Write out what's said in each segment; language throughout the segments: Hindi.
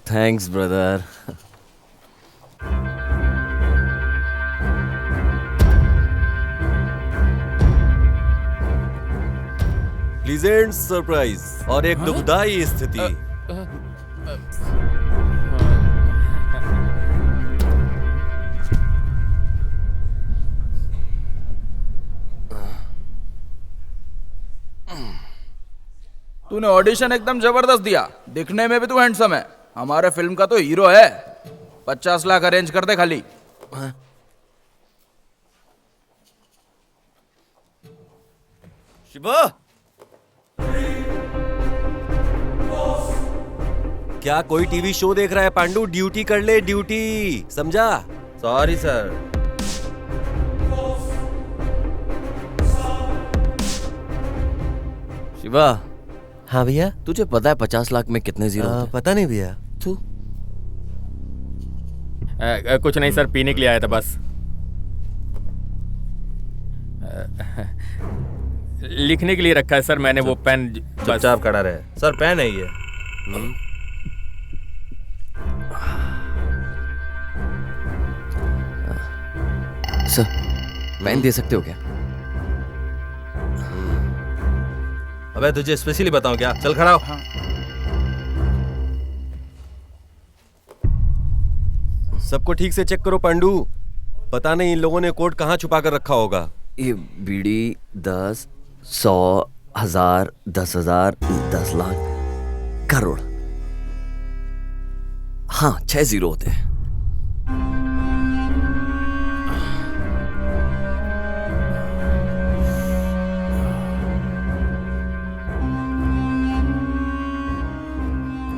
Thanks brother. प्लीजेंट सरप्राइज और एक दुखदाई स्थिति। तूने ऑडिशन एकदम जबरदस्त दिया, दिखने में भी तू हैंडसम है, हमारे फिल्म का तो हीरो है। 50 लाख अरेंज कर दे खाली। शिवा, क्या कोई टीवी शो देख रहा है पांडू? ड्यूटी कर ले, ड्यूटी, समझा? Sorry sir. शिवा, हाँ भैया। तुझे पता है 50 लाख में कितने जीरो होते हैं? पता नहीं भैया। तू कुछ नहीं सर, पीने के लिए आया था बस। लिखने के लिए रखा है सर मैंने वो पेन। चुपचाप खड़ा रहे सर, पेन है ये। सर, पेन दे सकते हो क्या? अबे तुझे स्पेशली बताऊं क्या? चल खड़ा हो। सबको ठीक से चेक करो पांडू, पता नहीं इन लोगों ने कोड कहाँ छुपा कर रखा होगा। ये बीड़ी 10, 100, 1000, 10,000, 10 लाख, करोड़। हाँ, 6 जीरो होते हैं।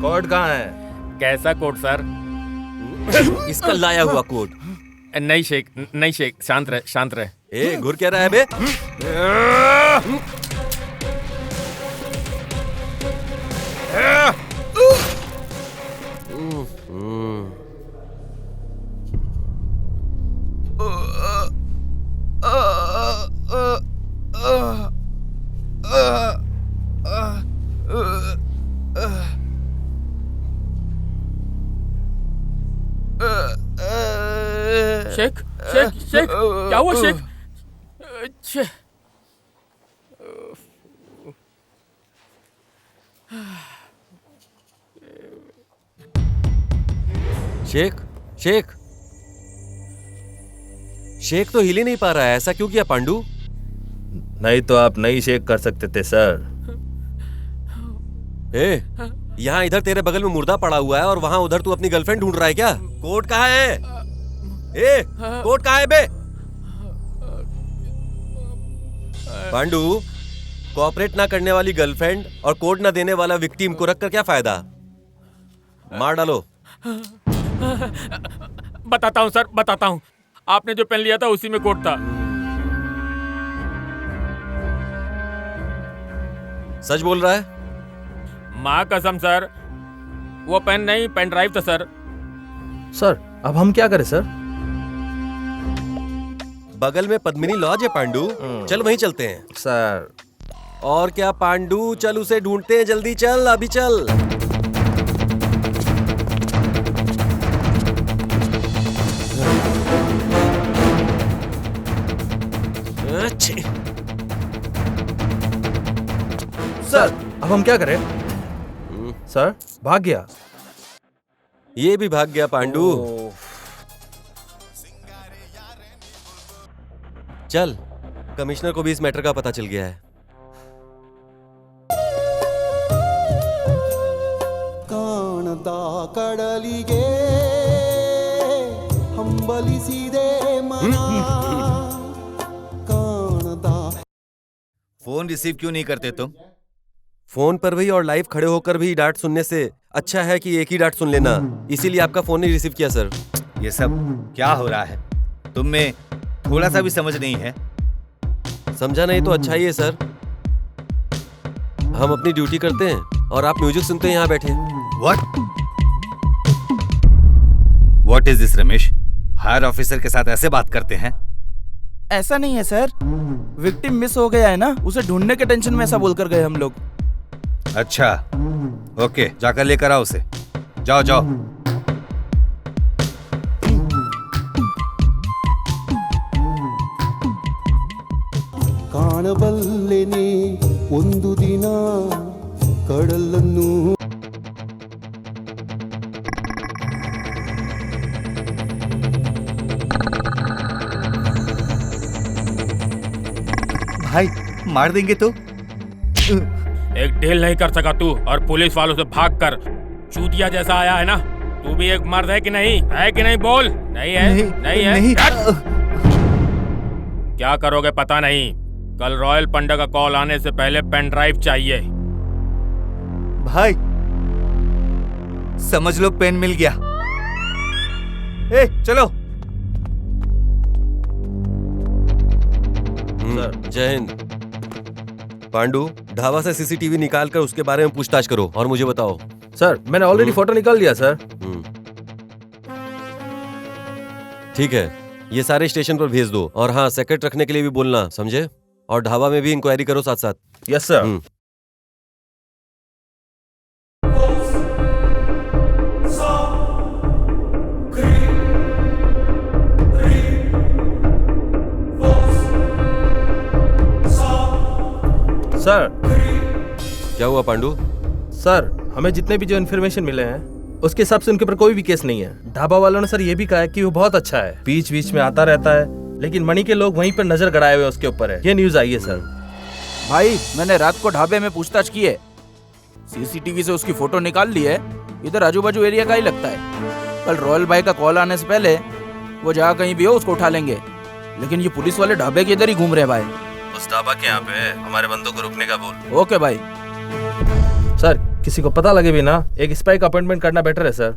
कोड कहाँ है? कैसा कोट सर? इसका लाया हुआ कोड। नहीं शेख, नहीं शेख, शांत रहे, शांत रहे। ए, घुर क्या रहा है बे? शेख, शेख, शेख, क्या हुआ शेख? छे। शेख, शेख, शेख तो हिल ही नहीं पा रहा है, ऐसा क्यों किया पांडू? नहीं तो आप नहीं शेक कर सकते थे सर। ए, यहाँ इधर तेरे बगल में मुर्दा पड़ा हुआ है और वहाँ उधर तू अपनी गर्लफ्रेंड ढूंढ रहा है क्या? कोट कहाँ है? ए, कोट कहाँ है बे? पांडू, कोऑपरेट ना करने वाली गर्लफ्रेंड और कोड ना देने वाला विक्टिम को रखकर क्या फायदा? मार डालो। बताता हूँ सर, बताता हूँ। आपने जो पेन लिया था उसी में कोट था। सच बोल रहा है? माँ कसम सर, वो पेन नहीं, पेन ड्राइव था सर। सर अब हम क्या करें सर? बगल में पद्मिनी लॉज है पांडू, चल वहीं चलते हैं। सर और क्या पांडू, चल उसे ढूंढते हैं, जल्दी चल, अभी चल। सर अब हम क्या करें? सर भाग गया। ये भी भाग गया पांडू। चल, कमिश्नर को भी इस मैटर का पता चल गया है। ಕಾಣದ ಕಡಲಿಗೆ ಹಂಬಲಿಸಿದೆ ಮನ ಕಾಣದ। फोन रिसीव क्यों नहीं करते तुम? फोन पर भी और लाइव खड़े होकर भी डांट सुनने से अच्छा है कि एक ही डांट सुन लेना, इसीलिए आपका फोन नहीं रिसीव किया सर। ये सब क्या हो रहा है? तुम में थोड़ा सा भी समझ नहीं है? समझा नहीं तो अच्छा ही है सर। हम अपनी ड्यूटी करते हैं और आप म्यूजिक सुनते हैं यहाँ बैठे। What is this Ramesh? Higher officer के साथ ऐसे बात करते हैं? ऐसा नहीं है सर, विक्टिम मिस हो गया है ना, उसे ढूंढने के टेंशन में ऐसा बोलकर गए हम लोग। अच्छा, ओके, जाकर लेकर आओ उसे। जाओ जाओ। ಕಾಣಬಲ್ಲೆನೆ ಒಂದು ದಿನ ಕಡಲನ್ನು भाई मार देंगे तो? एक डील नहीं कर सका तू और पुलिस वालों से भाग कर चूतिया जैसा आया है ना। तू भी एक मर्द है कि नहीं? है कि नहीं? बोल। नहीं है? नहीं है? नहीं। क्या करोगे पता नहीं। कल रॉयल पंडा का कॉल आने से पहले पेन ड्राइव चाहिए। भाई समझ लो पेन मिल गया। ए चलो। जय हिंद। पांडु, ढाबा से सीसीटीवी निकाल कर उसके बारे में पूछताछ करो और मुझे बताओ। सर मैंने ऑलरेडी फोटो निकाल दिया सर। ठीक है, ये सारे स्टेशन पर भेज दो और हाँ, सेक्रेट रखने के लिए भी बोलना, समझे? और ढाबा में भी इंक्वायरी करो साथ साथ। Yes sir. सर क्या हुआ पांडु? सर हमें जितने भी जो इन्फॉर्मेशन मिले हैं उसके हिसाब से उनके ऊपर कोई भी केस नहीं है। ढाबा वालों ने सर ये भी कहा है कि वो बहुत अच्छा है, बीच बीच में आता रहता है, लेकिन मणि के लोग वहीं पर नजर गड़ाए हुए उसके ऊपर है। ये न्यूज आई है सर। भाई मैंने रात को ढाबे में पूछताछ की है, सीसीटीवी से उसकी फोटो निकाल ली है। इधर आजू बाजू एरिया का ही लगता है। कल रॉयल भाई का कॉल आने से पहले वो जहाँ कहीं भी हो उसको उठा लेंगे। लेकिन ये पुलिस वाले ढाबे के इधर ही घूम रहे हैं भाई। उस ढाबा के यहाँ पे हमारे बंदों को रुकने का बोल। ओके भाई। सर किसी को पता लगे भी ना, एक स्पाई का अपॉइंटमेंट करना बेटर है सर।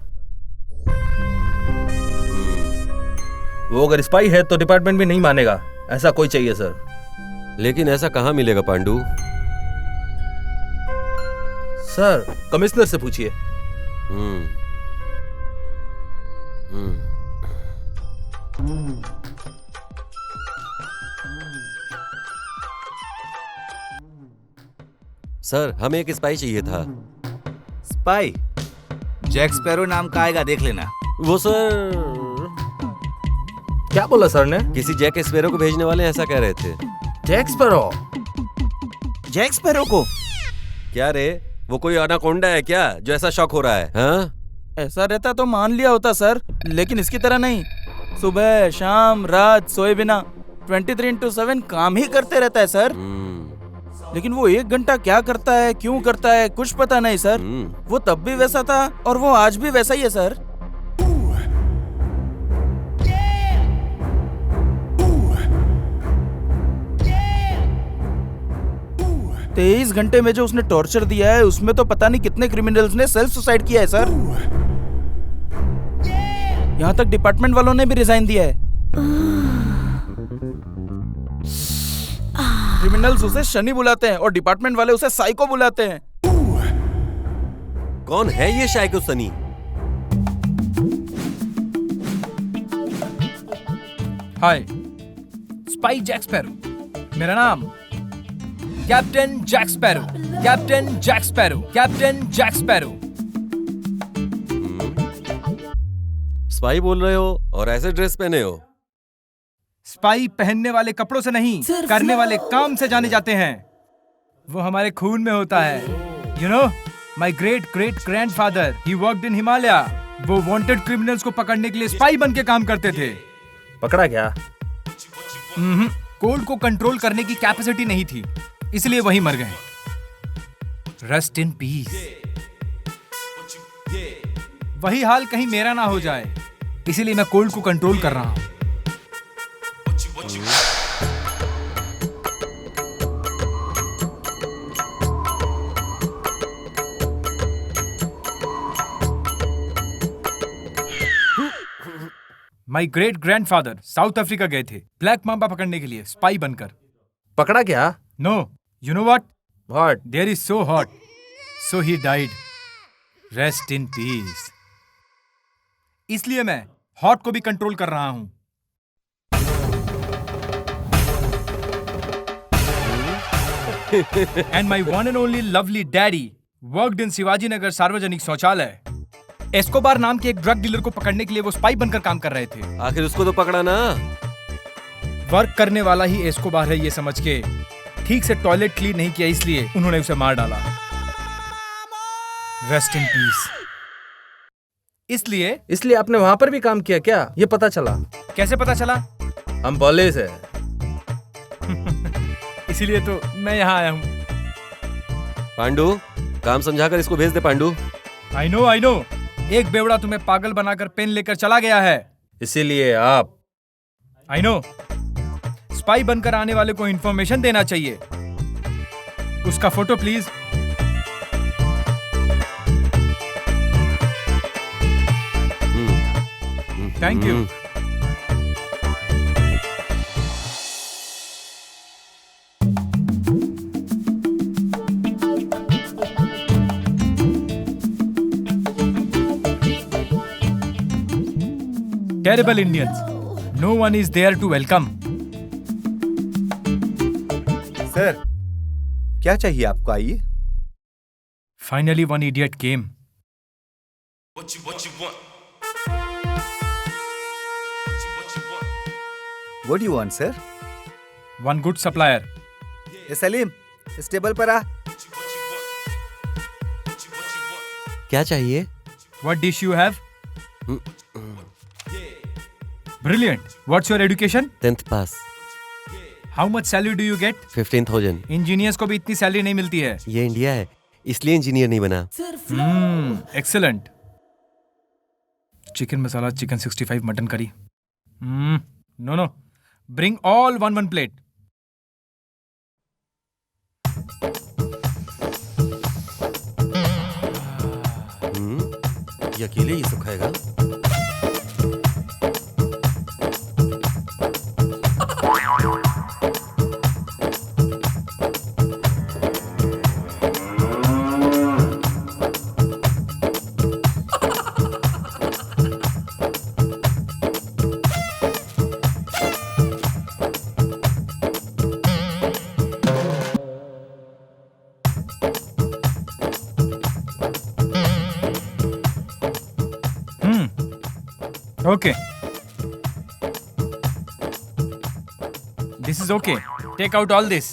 वो अगर स्पाई है तो डिपार्टमेंट भी नहीं मानेगा, ऐसा कोई चाहिए सर। लेकिन ऐसा कहाँ मिलेगा पांडु? सर कमिश्नर से पूछिए। सर हमें एक स्पाई चाहिए था। स्पाई? जैक स्पैरो नाम का आएगा, देख लेना। वो सर क्या बोला सर ने? किसी जैक स्पैरो को भेजने वाले ऐसा कह रहे थे। Jack sparrow? जैक स्पैरो को? क्या रे, वो कोई अनाकोंडा है क्या जो ऐसा शौक हो रहा है? हाँ? ऐसा रहता तो मान लिया होता सर, लेकिन इसकी तरह नहीं। सुबह शाम रात सोए बिना 23/7 काम ही करते रहता है सर। लेकिन वो 1 घंटा क्या करता है, क्यों करता है, कुछ पता नहीं सर। वो तब भी वैसा था और वो आज भी वैसा ही है सर। तेईस घंटे में जो उसने टॉर्चर दिया है उसमें तो पता नहीं कितने क्रिमिनल्स ने सेल्फ सुसाइड किया है सर। यहाँ तक डिपार्टमेंट वालों ने भी रिजाइन दिया है। क्रिमिनल्स उसे शनि बुलाते हैं और डिपार्टमेंट वाले उसे साइको बुलाते हैं। कौन है ये psycho Sunny? Hi, spy Jack Sparrow. मेरा नाम captain Jack Sparrow. Captain Jack Sparrow. Captain Jack Sparrow. Spy बोल रहे हो और ऐसे ड्रेस पहने हो? स्पाई पहनने वाले कपड़ों से नहीं, करने वाले काम से जाने जाते हैं। वो हमारे खून में होता है। You know, my great great grandfather he worked in Himalaya. वो वांटेड क्रिमिनल्स को पकड़ने के लिए स्पाई बन के काम करते थे। पकड़ा क्या? कोल्ड को कंट्रोल करने की कैपेसिटी नहीं थी, इसलिए वही मर गए। Rest in piece. वही हाल कहीं मेरा ना हो जाए, इसीलिए मैं कोल्ड को कंट्रोल कर रहा हूं। My great grandfather south Africa गए थे ब्लैक मांबा पकड़ने के लिए, स्पाई बनकर। पकड़ा क्या? No, you know what? What? There is so hot, so he died. Rest in peace. इसलिए मैं हॉट को भी कंट्रोल कर रहा हूं। And my one and only lovely daddy worked in Shivaji Nagar सार्वजनिक शौचालय। एस्कोबार नाम के एक ड्रग डीलर को पकड़ने के लिए वो स्पाई बनकर काम कर रहे थे। आखिर उसको तो पकड़ा ना। वर्क करने वाला ही एस्कोबार है ये समझ के ठीक से टॉयलेट क्लीन नहीं किया, इसलिए उन्होंने उसे मार डाला। Rest in peace. इसलिए आपने वहां पर भी काम किया क्या? ये पता चला। कैसे पता चला? हम पुलिस है। इसीलिए तो मैं यहाँ आया हूँ। पांडू, काम समझाकर इसको भेज दे पांडू। आई नो एक बेवड़ा तुम्हें पागल बनाकर पेन लेकर चला गया है। इसीलिए आप आई नो स्पाई बनकर आने वाले को इंफॉर्मेशन देना चाहिए। उसका photo please. Thank you. Terrible Indians. No one is there to welcome. Sir, क्या चाहिए आपको? आइए। Finally, one idiot came. What do you want, sir? One good supplier. ए सलीम, इस टेबल पर आ। क्या चाहिए? What dish you have? Brilliant. What's your education? 10th pass. How much salary do you get? 15,000। Engineers को भी इतनी सैलरी नहीं मिलती है। ये इंडिया है, इसलिए इंजीनियर नहीं बना। Excellent. Chicken masala, chicken 65, mutton curry. No. Bring all one plate. ये अकेले ये सब खाएगा? Okay. This is okay. Take out all this.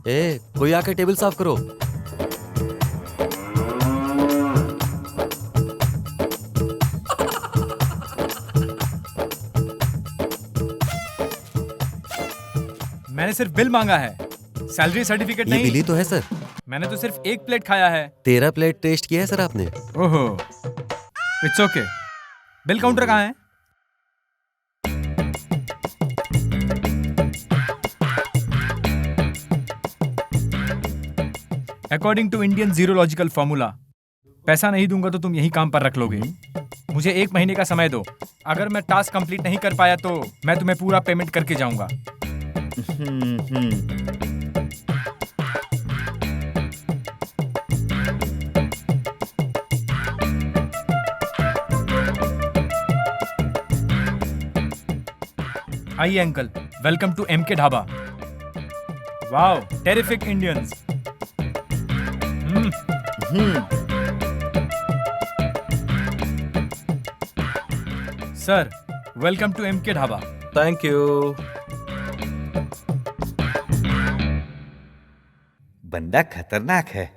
ए, कोई आकर टेबल साफ करो। मैंने सिर्फ बिल मांगा है, सैलरी सर्टिफिकेट ये नहीं। बिल ही तो है सर। मैंने तो सिर्फ एक प्लेट खाया है। 13 प्लेट टेस्ट किया है सर आपने। ओहो, इट्स ओके। बिल काउंटर कहाँ है? अकॉर्डिंग टू इंडियन जीरोलॉजिकल फॉर्मूला, पैसा नहीं दूंगा तो तुम यही काम पर रख लोगे। मुझे 1 महीने का समय दो। अगर मैं टास्क कंप्लीट नहीं कर पाया तो मैं तुम्हें पूरा पेमेंट करके जाऊंगा। आइए uncle, welcome to MK dhaba. Wow, terrific Indians. Sir, welcome to MK dhaba. Thank you. बंदा खतरनाक है।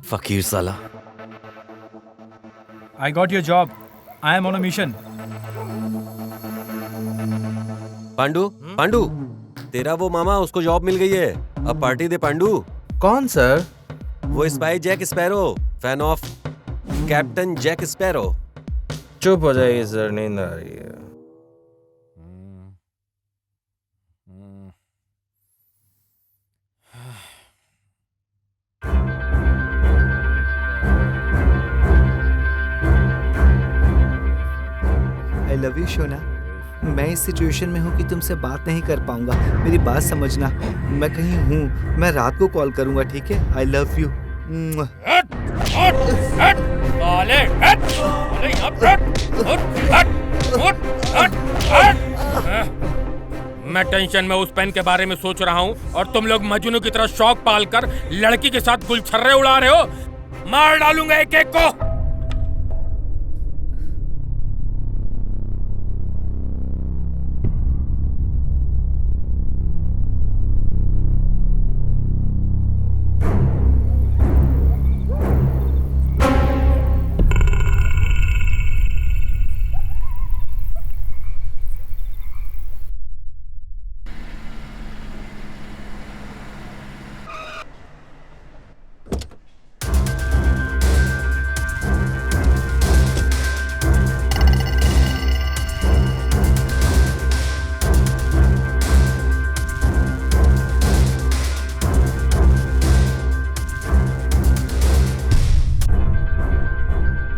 फकीर साला। I got your job. I am on a mission. Pandu, तेरा वो मामा, उसको जॉब मिल गई है। अब पार्टी दे पांडू। कौन सर? वो spy Jack Sparrow, fan of captain Jack Sparrow. चुप हो जाइए सर, नींद आ रही है। आई लव यू शोना। मैं इस सिचुएशन में हूँ कि तुमसे बात नहीं कर पाऊंगा। मेरी बात समझना। मैं कहीं हूँ, मैं रात को कॉल करूंगा, ठीक है? I love you. उठ, हट, साले, हट, साले, यहाँ पे हट, उठ, हट, हट। मैं टेंशन में उस पेन के बारे में सोच रहा हूँ और तुम लोग मजनू की तरह शौक पालकर लड़की के साथ गुलछर्रे उड़ा रहे हो। मार डालूंगा एक एक को।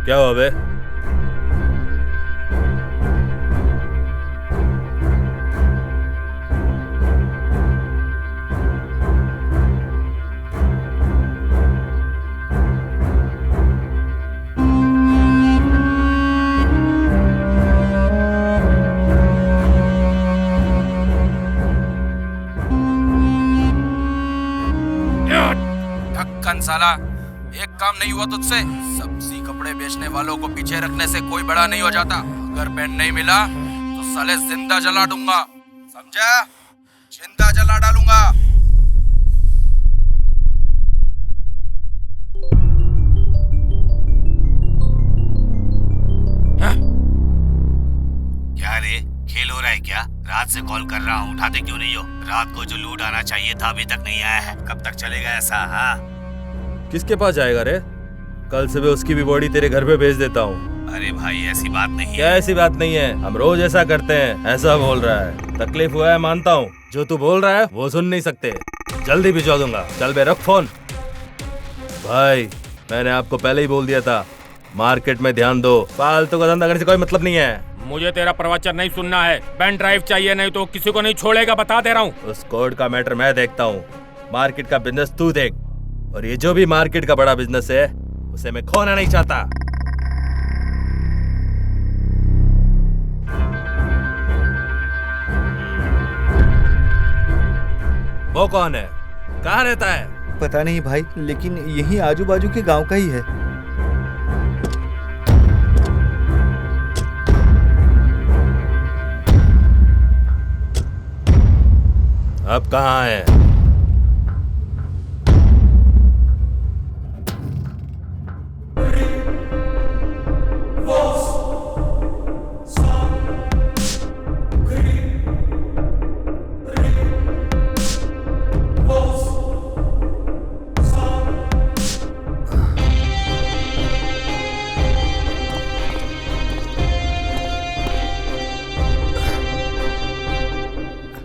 क्या हुआ बे? ढक्कन साला, एक काम नहीं हुआ तुझसे। सब्जी कपड़े बेचने वालों को पीछे रखने से कोई बड़ा नहीं हो जाता। अगर पेन नहीं मिला तो साले जिंदा जला दूंगा, समझा? जिंदा जला डालूंगा। क्या रे, खेल हो रहा है क्या? रात से कॉल कर रहा हूँ, उठाते क्यों नहीं हो? रात को जो लूट आना चाहिए था अभी तक नहीं आया है। कब तक चलेगा ऐसा? हाँ, किसके पास जाएगा रे? कल सुबह उसकी भी बॉडी तेरे घर पे भेज देता हूँ। अरे भाई ऐसी बात नहीं क्या है। ऐसी बात नहीं है? हम रोज ऐसा करते हैं। ऐसा बोल रहा है, तकलीफ हुआ है मानता हूँ। जो तू बोल रहा है वो सुन नहीं सकते। जल्दी भिजवा दूंगा। चल बे, रख फोन। भाई मैंने आपको पहले ही बोल दिया था, मार्केट में ध्यान दो। फालतू का धंधा करने से कोई मतलब नहीं है। मुझे तेरा प्रवचन नहीं सुनना है। पेन ड्राइव चाहिए, नहीं तो किसी को नहीं छोड़ेगा, बता दे रहा हूँ। उस कोड का मैटर मैं देखता हूँ, मार्केट का बिजनेस तू देख। और ये जो भी मार्केट का बड़ा बिजनेस है उसे मैं खोना नहीं चाहता। वो कौन है? कहाँ रहता है? पता नहीं भाई, लेकिन यही आजू बाजू के गांव का ही है। अब कहाँ है?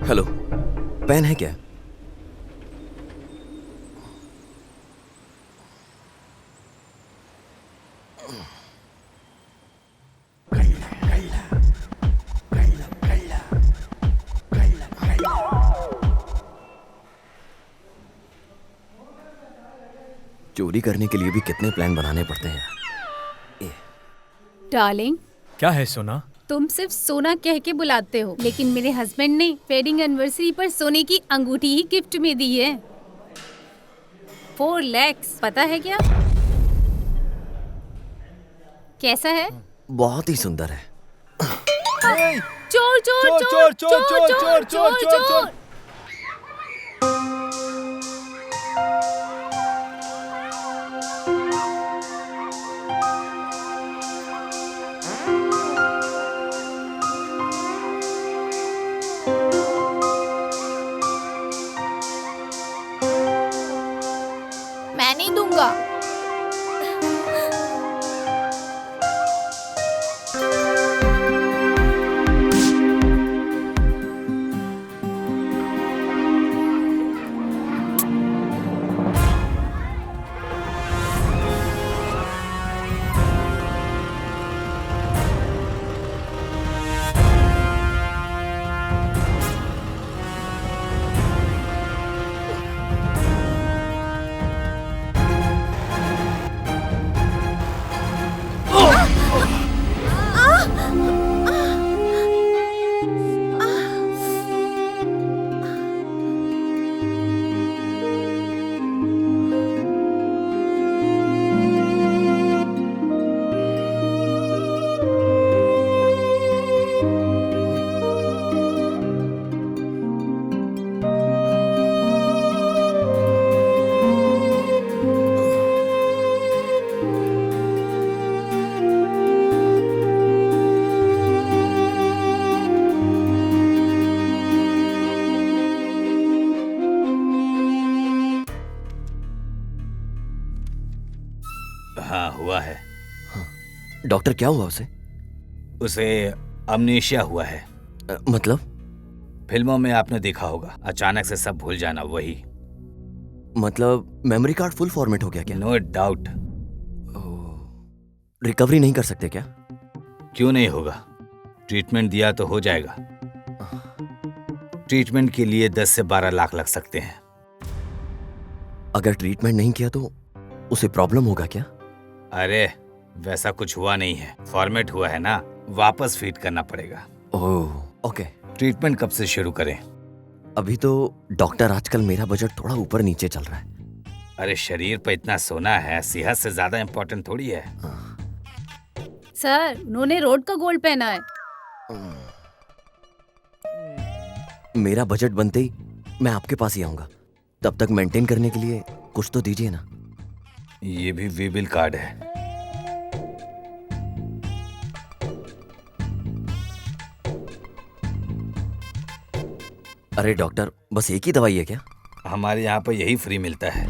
हेलो, पेन है क्या? चोरी करने के लिए भी कितने प्लान बनाने पड़ते हैं। डार्लिंग, क्या है सोना? तुम सिर्फ सोना कह के बुलाते हो, लेकिन मेरे हस्बैंड ने वेडिंग एनिवर्सरी पर सोने की अंगूठी ही गिफ्ट में दी है। 4 लाख, पता है क्या? कैसा है? बहुत ही सुंदर है। चोर चोर चोर चोर चोर चोर चोर चोर। मैं नहीं दूंगा। हुआ है। डॉक्टर क्या हुआ उसे? उसे अमनेशिया हुआ है। मतलब? फिल्मों में आपने देखा होगा, अचानक से सब भूल जाना, वही। मतलब मेमोरी कार्ड फुल फॉर्मेट हो गया क्या? No doubt. रिकवरी नहीं कर सकते क्या? क्यों नहीं होगा? ट्रीटमेंट दिया तो हो जाएगा। ट्रीटमेंट के लिए 10 से 12 लाख लग सकते हैं। अगर ट्रीटमेंट नहीं किया तो उसे प्रॉब्लम होगा क्या? अरे वैसा कुछ हुआ नहीं है, फॉर्मेट हुआ है ना, वापस फिट करना पड़ेगा। Oh okay. ट्रीटमेंट कब से शुरू करें? अभी तो डॉक्टर, आजकल मेरा बजट थोड़ा ऊपर नीचे चल रहा है। अरे शरीर पर इतना सोना है, सेहत से ज्यादा इम्पोर्टेंट थोड़ी है। सर, उन्होंने रोड का गोल्ड पहना है। मेरा बजट बनते ही मैं आपके पास ही आऊंगा। तब तक मेंटेन करने के लिए कुछ तो दीजिए ना। ये भी वीबिल कार्ड है। अरे डॉक्टर, बस एक ही दवाई है क्या? हमारे यहाँ पर यही फ्री मिलता है।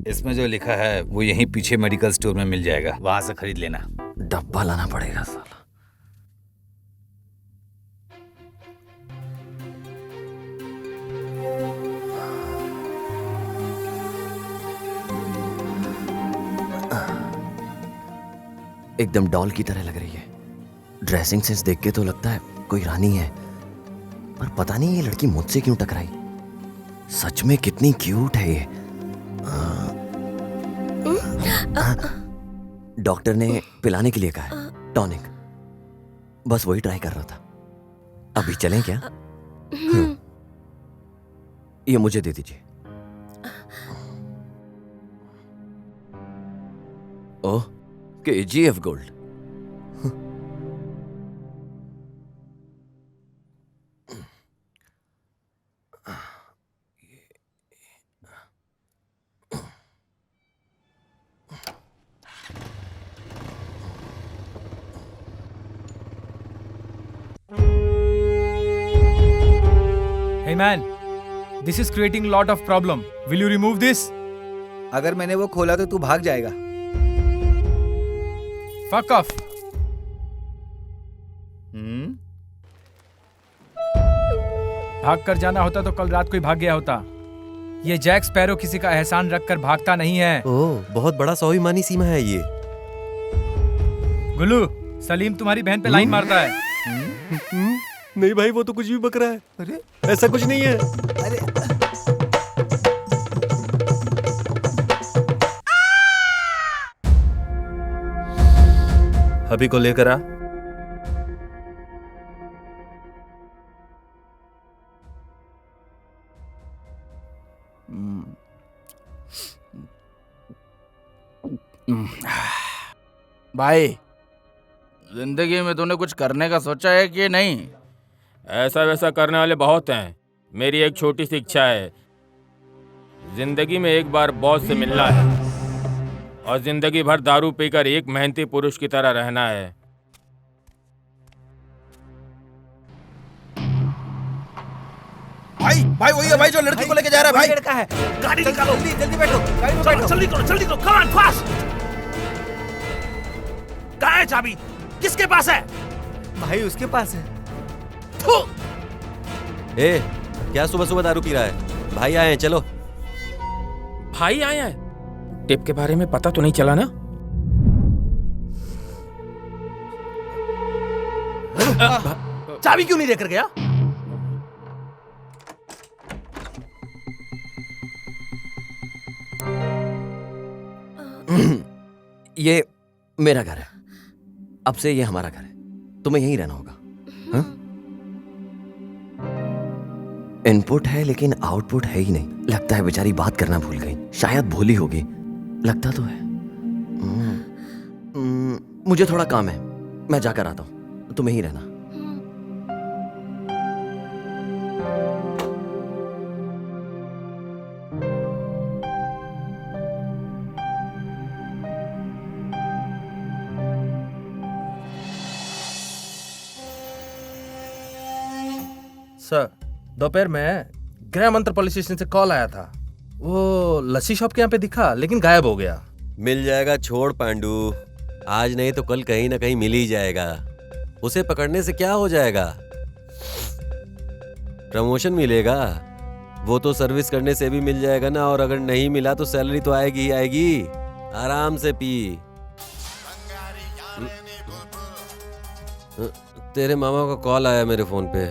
इसमें जो लिखा है वो यहीं पीछे मेडिकल स्टोर में मिल जाएगा, वहां से खरीद लेना। डब्बा लाना पड़ेगा साला। एकदम डॉल की तरह लग रही है। ड्रेसिंग सेंस देख के तो लगता है कोई रानी है, पर पता नहीं ये लड़की मुझसे क्यों टकराई। सच में कितनी क्यूट है ये। डॉक्टर ने पिलाने के लिए कहा है टॉनिक, बस वही ट्राई कर रहा था। अभी चलें क्या? ये मुझे दे दीजिए। ओह, KGF gold. Hey man, this is creating a lot of problem. Will you remove this? अगर मैंने वो खोला तो तू भाग जाएगा। Fuck off. भाग कर जाना होता तो कल रात को ही भाग गया होता। ये जैक स्पैरो किसी का एहसान रखकर भागता नहीं है। ओह, बहुत बड़ा स्वाभिमानी सीमा है ये। गुल्लू, सलीम तुम्हारी बहन पे लाइन मारता है। नहीं भाई, वो तो कुछ भी बक रहा है। अरे ऐसा कुछ नहीं है। अरे अभी को लेकर आ। भाई, जिंदगी में तूने कुछ करने का सोचा है कि नहीं? ऐसा वैसा करने वाले बहुत हैं। मेरी एक छोटी सी इच्छा है, जिंदगी में एक बार बॉस से मिलना है और जिंदगी भर दारू पीकर एक मेहनती पुरुष की तरह रहना है। भाई वही है भाई जो लड़की को लेके जा रहा है। भाई लड़का है। गाड़ी निकालो, जल्दी बैठो, गाड़ी में बैठो। जल्दी करो, कम ऑन फास्ट। कहाँ है चाबी? किसके पास है? भाई उसके पास है। ए, क्या सुबह सुबह दारू पी रहा है? भाई आए हैं, चलो। भाई आए हैं? टिप के बारे में पता तो नहीं चला ना? चाबी क्यों नहीं लेकर गया? ये मेरा घर है, अब से ये हमारा घर है। तुम्हें यहीं रहना होगा। हाँ? इनपुट है लेकिन आउटपुट है ही नहीं। लगता है बेचारी बात करना भूल गई, शायद भूली होगी, लगता तो है। मुझे थोड़ा काम है, मैं जाकर आता हूं, तुम यहीं रहना। सर, दोपहर में गृह मंत्री पुलिस स्टेशन से कॉल आया था। वो लस्सी शॉप के यहाँ पे दिखा लेकिन गायब हो गया। मिल जाएगा, छोड़ पांडू, आज नहीं तो कल कहीं ना कहीं मिल ही जाएगा। उसे पकड़ने से क्या हो जाएगा, प्रमोशन मिलेगा, वो तो सर्विस करने से भी मिल जाएगा ना। और अगर नहीं मिला तो सैलरी तो आएगी ही आएगी। आराम से पी। तेरे मामा का कॉल आया मेरे फोन पे।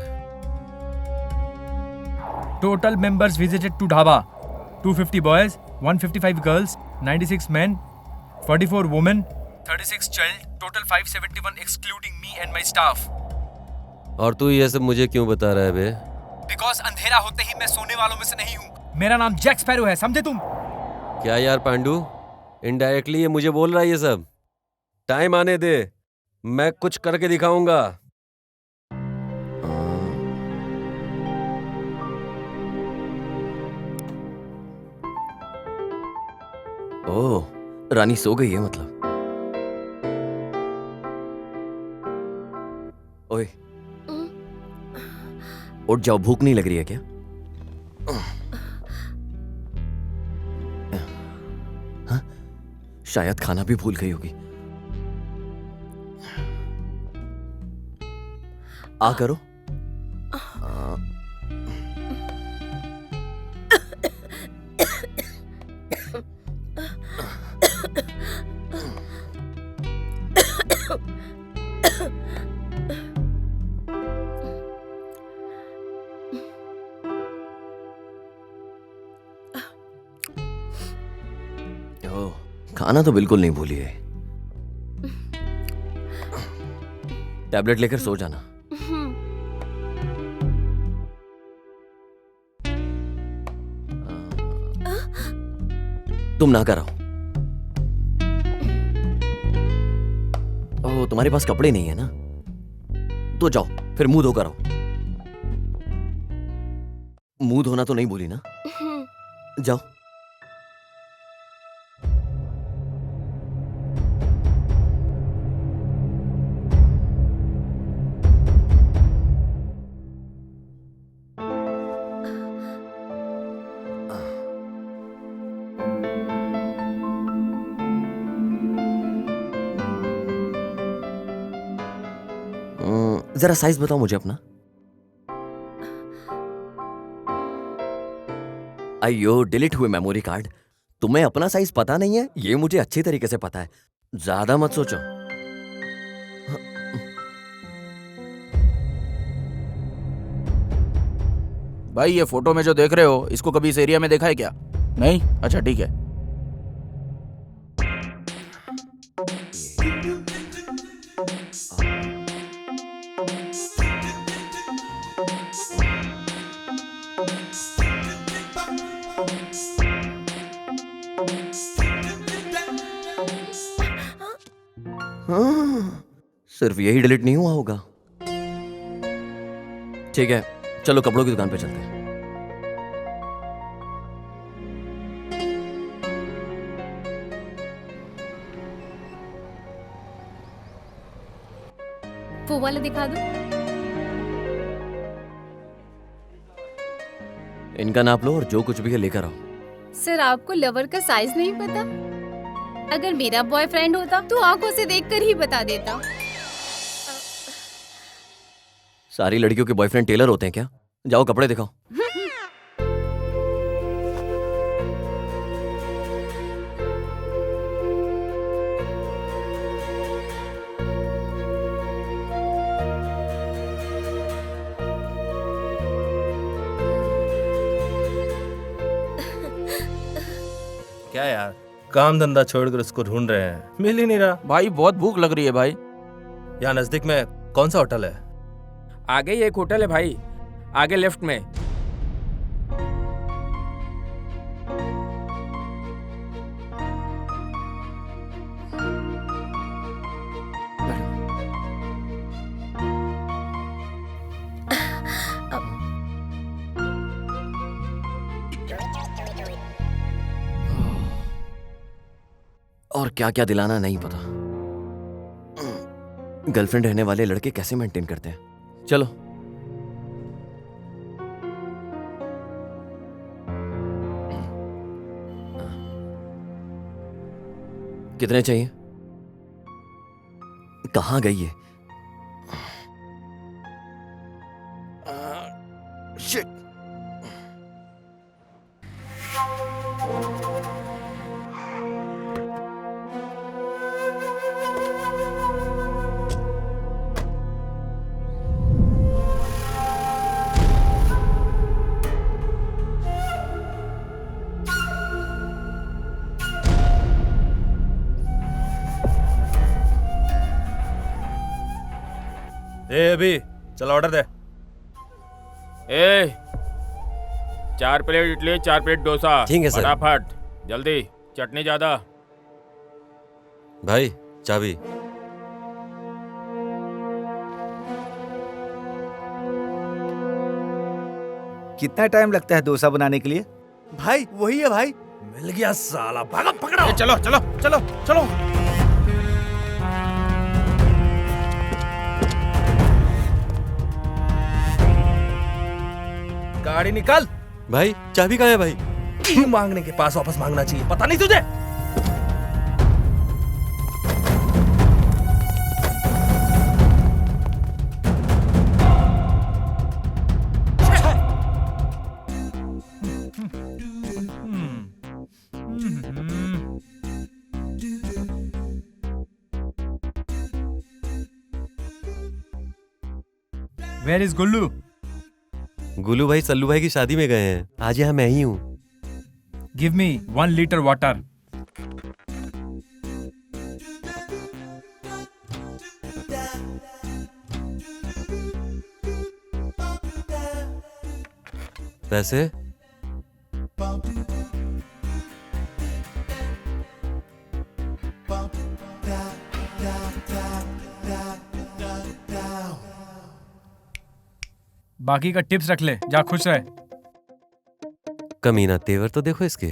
Total members visited to dhaba 250 boys, 155 girls, 96 men, 44 women, 36 child, total 571 excluding me and my staff. और तू ये सब मुझे क्यों बता रहा है बे? Because अंधेरा होते ही मैं सोने वालों में से नहीं हूँ। मेरा नाम जैक स्पैरो है, समझे तुम? क्या यार पांडू, इनडायरेक्टली ये मुझे बोल रहा है ये सब? टाइम आने दे, मैं कुछ करके दिखाऊंगा। ओह, रानी सो गई है मतलब। ओए, उठ जाओ, भूख नहीं लग रही है क्या? हाँ? शायद खाना भी भूल गई होगी। आ करो। खाना तो बिल्कुल नहीं भूली है। टैबलेट लेकर सो जाना। तुम ना कराओ। ओह, तुम्हारे पास कपड़े नहीं है ना, तो जाओ फिर मुंह धो कर आओ। मुंह धोना तो नहीं भूली ना? जाओ। जरा साइज बताओ मुझे अपना। अयो, डिलीट हुए मेमोरी कार्ड। तुम्हें अपना साइज पता नहीं है, ये मुझे अच्छी तरीके से पता है। ज्यादा मत सोचो। भाई ये फोटो में जो देख रहे हो, इसको कभी इस एरिया में देखा है क्या? नहीं? अच्छा ठीक है। हाँ, सिर्फ यही डिलीट नहीं हुआ होगा। ठीक है, चलो कपड़ों की दुकान पे चलते हैं। वो वाला दिखा दो। इनका नाप लो और जो कुछ भी है लेकर आओ। सर, आपको लवर का साइज नहीं पता? अगर मेरा बॉयफ्रेंड होता तो आंखों से देखकर ही बता देता। सारी लड़कियों के बॉयफ्रेंड टेलर होते हैं क्या? जाओ कपड़े दिखाओ। क्या यार, काम धंधा छोड़कर उसको ढूंढ रहे हैं, मिल ही नहीं रहा। भाई बहुत भूख लग रही है भाई। यहाँ नजदीक में कौन सा होटल है? आगे ही एक होटल है भाई, आगे लेफ्ट में। और क्या क्या दिलाना नहीं पता। गर्लफ्रेंड रहने वाले लड़के कैसे मेंटेन करते हैं। चलो कितने चाहिए? कहाँ गई है? शिट। अभी चलो ऑर्डर दे। 4 प्लेट इडली, 4 प्लेट डोसा। ठीक है सर। फटाफट जल्दी, चटनी ज्यादा। भाई चाबी। कितना टाइम लगता है डोसा बनाने के लिए? भाई वही है भाई। मिल गया साला, भागो पकड़ो। चलो चलो चलो चलो। गाड़ी निकाल। भाई चाबी कहाँ है भाई? क्यों मांगने के पास वापस मांगना चाहिए, पता नहीं तुझे? Where is Gullu? गुल्लू भाई सल्लू भाई की शादी में गए हैं। आज यहाँ मैं ही हूँ। Give me 1 liter water. पैसे? बाकी का टिप्स रख ले, जा खुश रहे। कमीना तेवर तो देखो इसके।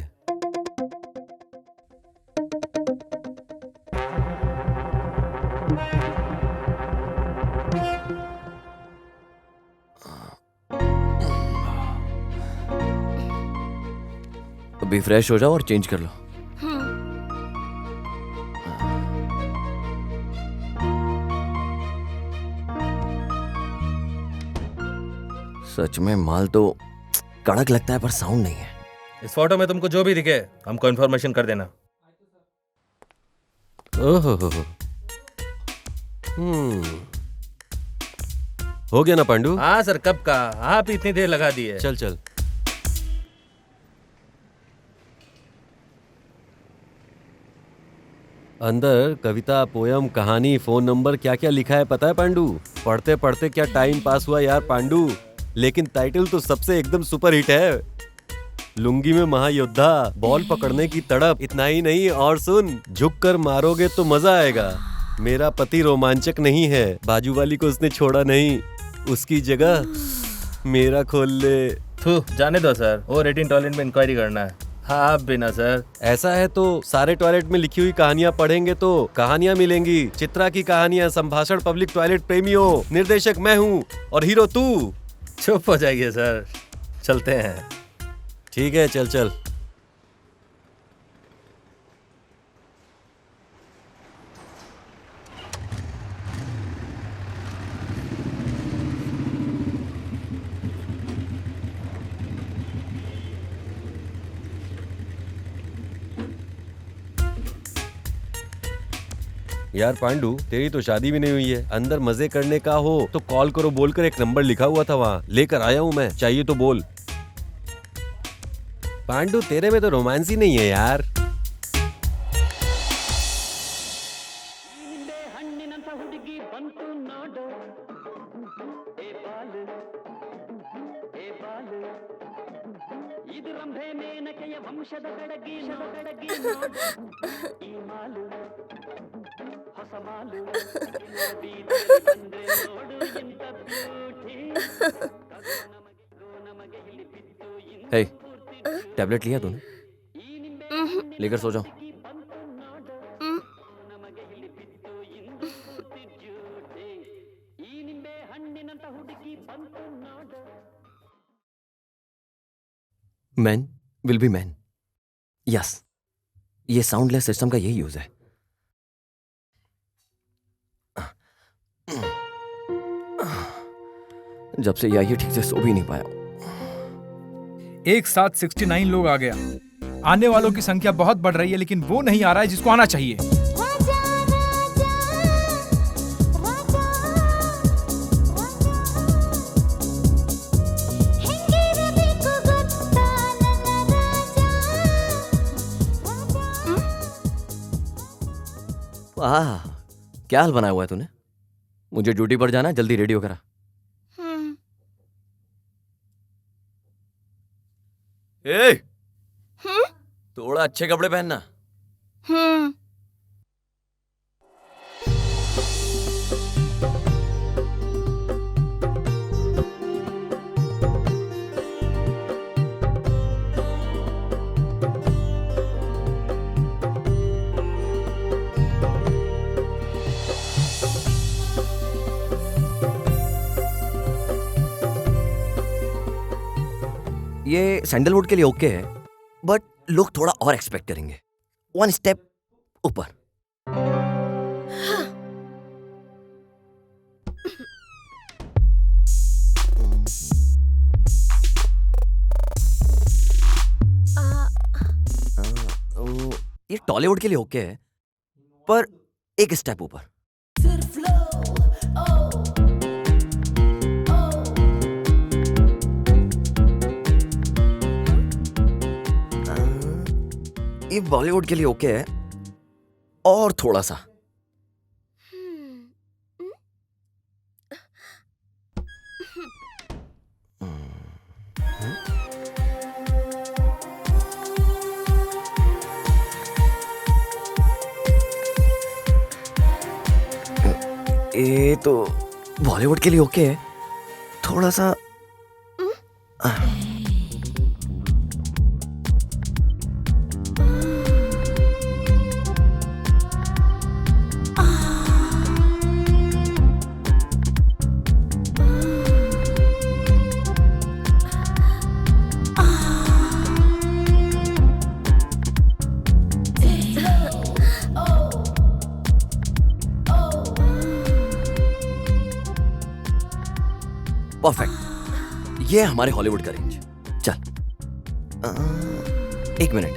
अभी फ्रेश हो जाओ और चेंज कर लो। सच में माल तो कड़क लगता है पर साउंड नहीं है। इस फोटो में तुमको जो भी दिखे हमको इन्फॉर्मेशन कर देना। ओहो हो गया ना पांडू? हाँ सर, कब का? आप इतनी देर लगा दी है। चल चल। अंदर कविता, पोयम, कहानी, फोन नंबर क्या क्या लिखा है पता है पांडू? पढ़ते पढ़ते क्या टाइम पास हुआ यार पांडू। लेकिन टाइटल तो सबसे एकदम सुपर हिट है। लुंगी में महायोद्धा, बॉल पकड़ने की तड़प। इतना ही नहीं, और सुन, झुक कर मारोगे तो मजा आएगा। मेरा पति रोमांचक नहीं है, बाजू वाली को उसने छोड़ा नहीं, उसकी जगह मेरा खोल ले। जाने दो सर, वो 18 टॉयलेट में इंक्वायरी करना है। हाँ आप बिना सर। ऐसा है तो सारे टॉयलेट में लिखी हुई कहानियां पढ़ेंगे तो कहानियां मिलेंगी। चित्रा की कहानियां, संभाषण पब्लिक टॉयलेट प्रेमियों। निर्देशक मैं हूँ और हीरो तू। चुप हो जाइए सर, चलते हैं। ठीक है, चल चल। यार पांडू, तेरी तो शादी भी नहीं हुई है। अंदर मजे करने का हो तो कॉल करो बोलकर एक नंबर लिखा हुआ था वहाँ, लेकर आया हूँ मैं, चाहिए तो बोल। पांडू तेरे में तो रोमांस ही नहीं है यार। हे, टैबलेट लिया तूने? लेकर सो जाओ। Man will be man. Yes, ये साउंडलेस सिस्टम का यही यूज है। जब से ये आई है ठीक से सो भी नहीं पाया। एक साथ 69 लोग आ गया। आने वालों की संख्या बहुत बढ़ रही है, लेकिन वो नहीं आ रहा है जिसको आना चाहिए। वाह, क्या हाल बनाया हुआ है तूने। मुझे ड्यूटी पर जाना है, जल्दी रेडियो करा। ए, थोड़ा अच्छे कपड़े पहनना। ये सैंडलवुड के लिए ओके है, बट लोग थोड़ा और एक्सपेक्ट करेंगे। 1 स्टेप ऊपर। ये टॉलीवुड के लिए ओके है, पर 1 स्टेप ऊपर। ये बॉलीवुड के लिए ओके है, और थोड़ा सा। ये तो बॉलीवुड के लिए ओके है, थोड़ा सा। परफेक्ट, ये है हमारे हॉलीवुड का रेंज। चल, 1 मिनट।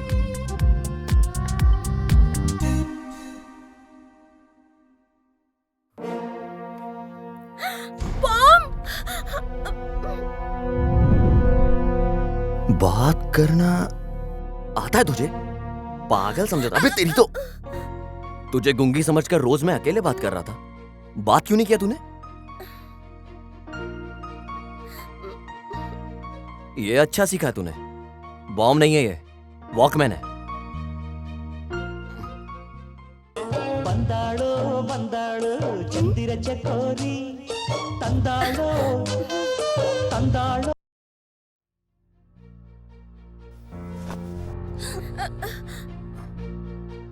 बात करना आता है तुझे? पागल समझा था। अबे तेरी तो, तुझे गुंगी समझकर रोज मैं अकेले बात कर रहा था। बात क्यों नहीं किया तूने? ये अच्छा सीखा तूने। बॉम्ब नहीं है ये, वॉकमैन है। बंदाड़ो बंदाड़ो चंदिर चकोरी तंदाड़ो तंदाड़ो।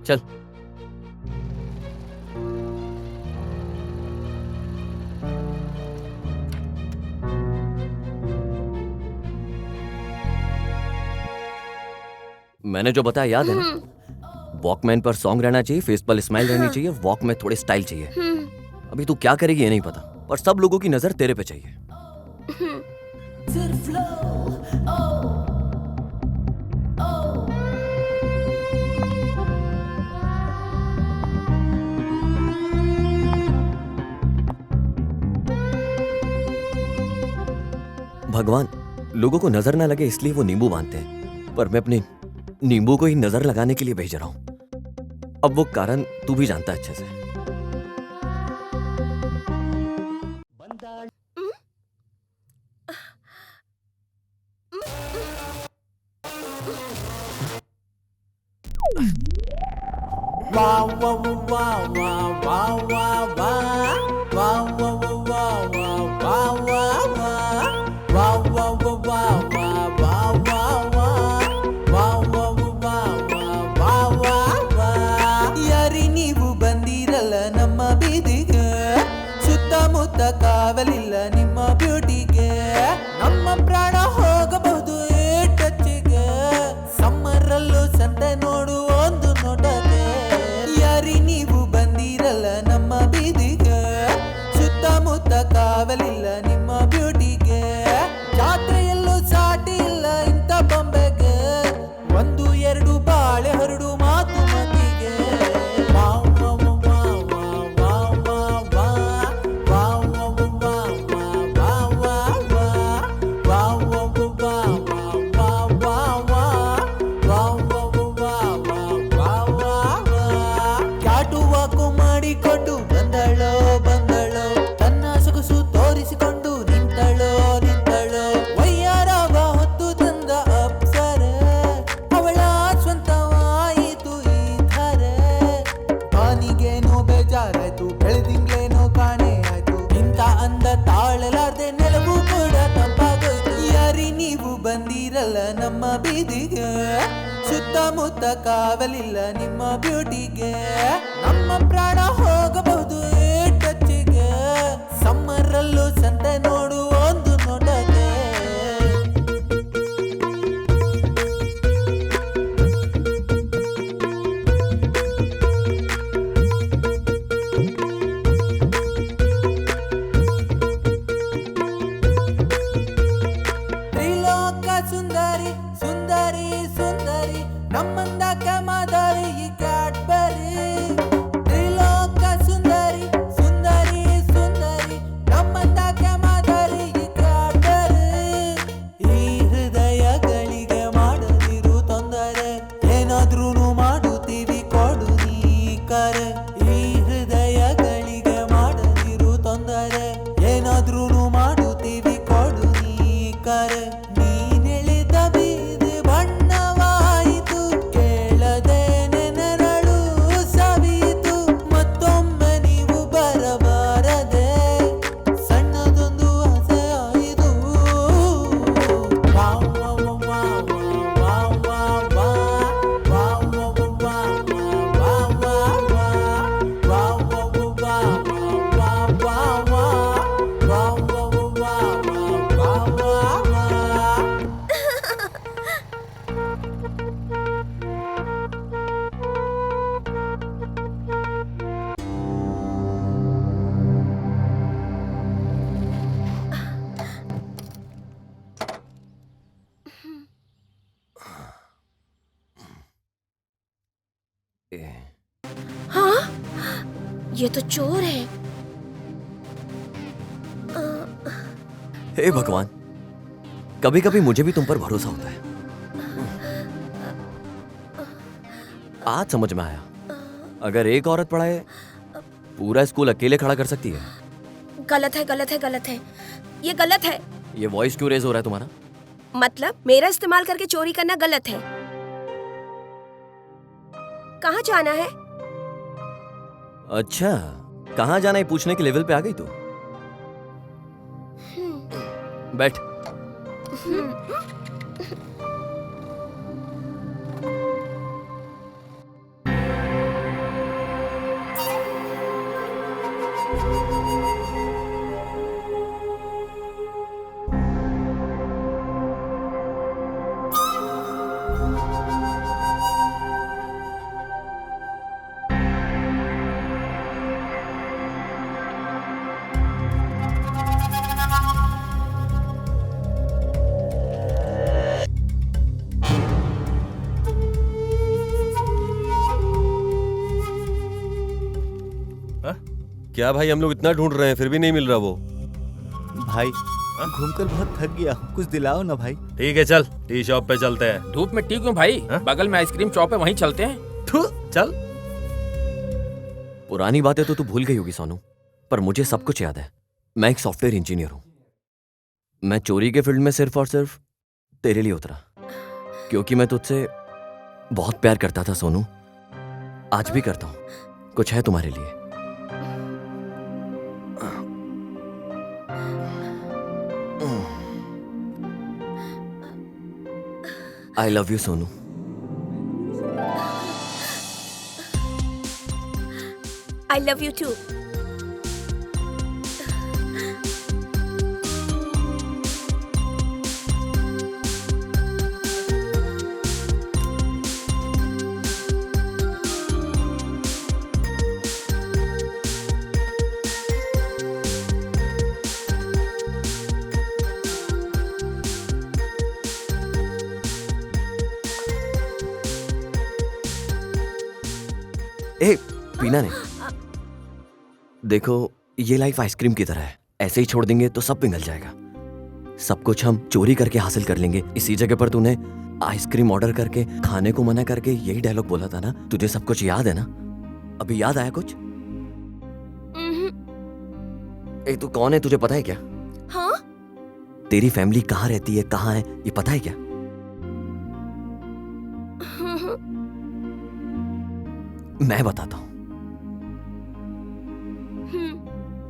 चल, मैंने जो बताया याद है ना? वॉकमैन पर सॉन्ग रहना चाहिए, फेस पर स्माइल रहनी चाहिए, वॉक में थोड़े स्टाइल चाहिए। अभी तू क्या करेगी ये नहीं पता, पर सब लोगों की नजर तेरे पे चाहिए। भगवान लोगों को नजर ना लगे इसलिए वो नींबू बांधते हैं, पर मैं अपने नींबू को ही नजर लगाने के लिए भेज रहा हूं। अब वो कारण तू भी जानता है अच्छे से। ಕಾವಲಿಲ್ಲ ನಿಮ್ಮ ಬ್ಯೂಟಿಗೆ, ನಮ್ಮ ಪ್ರಾಣ ಹೋಗಬಹುದು ಟಚ್ಗೆ, ಸಮ್ಮರಲ್ಲೂ ಸಂತೆ ನೋಡು ಒಂದು ನೋಟಕ್ಕೆ. ಯಾರಿ ನೀವು ಬಂದಿರಲ್ಲ ನಮ್ಮ ಬೀದಿಗೆ, ಸುತ್ತಮುತ್ತ ಕಾವಲಿಲ್ಲ ನಿಮ್ಮ ಬ್ಯೂಟಿಗೆ. ನಮ್ಮ ಬೀದಿಗೆ ಸುತ್ತಮುತ್ತ ಕಾವಲಿಲ್ಲ ನಿಮ್ಮ ಬ್ಯೂಟಿಗೆ ನಮ್ಮ ಪ್ರಾಣ ಹೋಗಬಹುದು ಟಚ್ಚಿಗೆ ಸಮ್ಮರಲ್ಲೂ ಸಂತೆ ನೋಡು ಒಂದು ನೋಟಕ್ಕೆ ಸುಂದರಿ ಸುಂದರಿ ಸುಂದರಿ ನಮ್ಮಂದಕ ಮಾದರಿ ಈ ಕ್ಯಾಡ್ಬರಿ ತ್ರಿಲೋಕ ಸುಂದರಿ ಸುಂದರಿ ಸುಂದರಿ ನಮ್ಮಂದಕ ಮಾದರಿ ಈ ಕ್ಯಾಡ್ಬರಿ ಈ ಹೃದಯಗಳಿಗೆ ಮಾಡದಿರು ತೊಂದರೆ ಏನಾದ್ರೂ ಮಾಡುತ್ತೀವಿ ಕೊಡು ನೀ ಕರೆ ಈ ಹೃದಯಗಳಿಗೆ ಮಾಡದಿರು ತೊಂದರೆ ಏನಾದ್ರೂ ಮಾಡುತ್ತೀವಿ ಕೊಡು ನೀ ಕರೆ हाँ? ये तो चोर है। हे भगवान, कभी कभी मुझे भी तुम पर भरोसा होता है। आज समझ में आया, अगर एक औरत पढ़ाए पूरा स्कूल अकेले खड़ा कर सकती है। गलत है, गलत है, गलत है, ये गलत है। ये वॉइस क्यों रेज हो रहा है तुम्हारा? मतलब मेरा इस्तेमाल करके चोरी करना गलत है। कहाँ जाना है? अच्छा, कहाँ जाना है पूछने के लेवल पे आ गई तू। बैठ। क्या भाई, हम लोग इतना ढूंढ रहे हैं फिर भी नहीं मिल रहा वो। भाई घूमकर बहुत थक गया, कुछ दिलाओ ना भाई। ठीक है चल, टी शॉप पे चलते हैं। धूप में टी क्यों भाई? बगल में आइसक्रीम शॉप है, वहीं चलते हैं। चल। पुरानी बातें तो तू भूल गई होगी सोनू, पर मुझे सब कुछ याद है। मैं एक सॉफ्टवेयर इंजीनियर हूं। मैं चोरी के फील्ड में सिर्फ और सिर्फ तेरे लिए उतरा, क्योंकि मैं तुझसे बहुत प्यार करता था सोनू। आज भी करता हूं। कुछ है तुम्हारे लिए। I love you, Sonu. I love you too. ए, पीना नहीं। देखो, ये लाइफ आइसक्रीम की तरह है, ऐसे ही छोड़ देंगे तो सब पिघल जाएगा। सब कुछ हम चोरी करके हासिल कर लेंगे। इसी जगह पर तूने आइसक्रीम ऑर्डर करके खाने को मना करके यही डायलॉग बोला था ना। तुझे सब कुछ याद है ना? अभी याद आया कुछ? ए, तू कौन है, तुझे पता है क्या? हाँ? तेरी फैमिली कहाँ रहती है, कहाँ है, ये पता है क्या? मैं बताता हूं।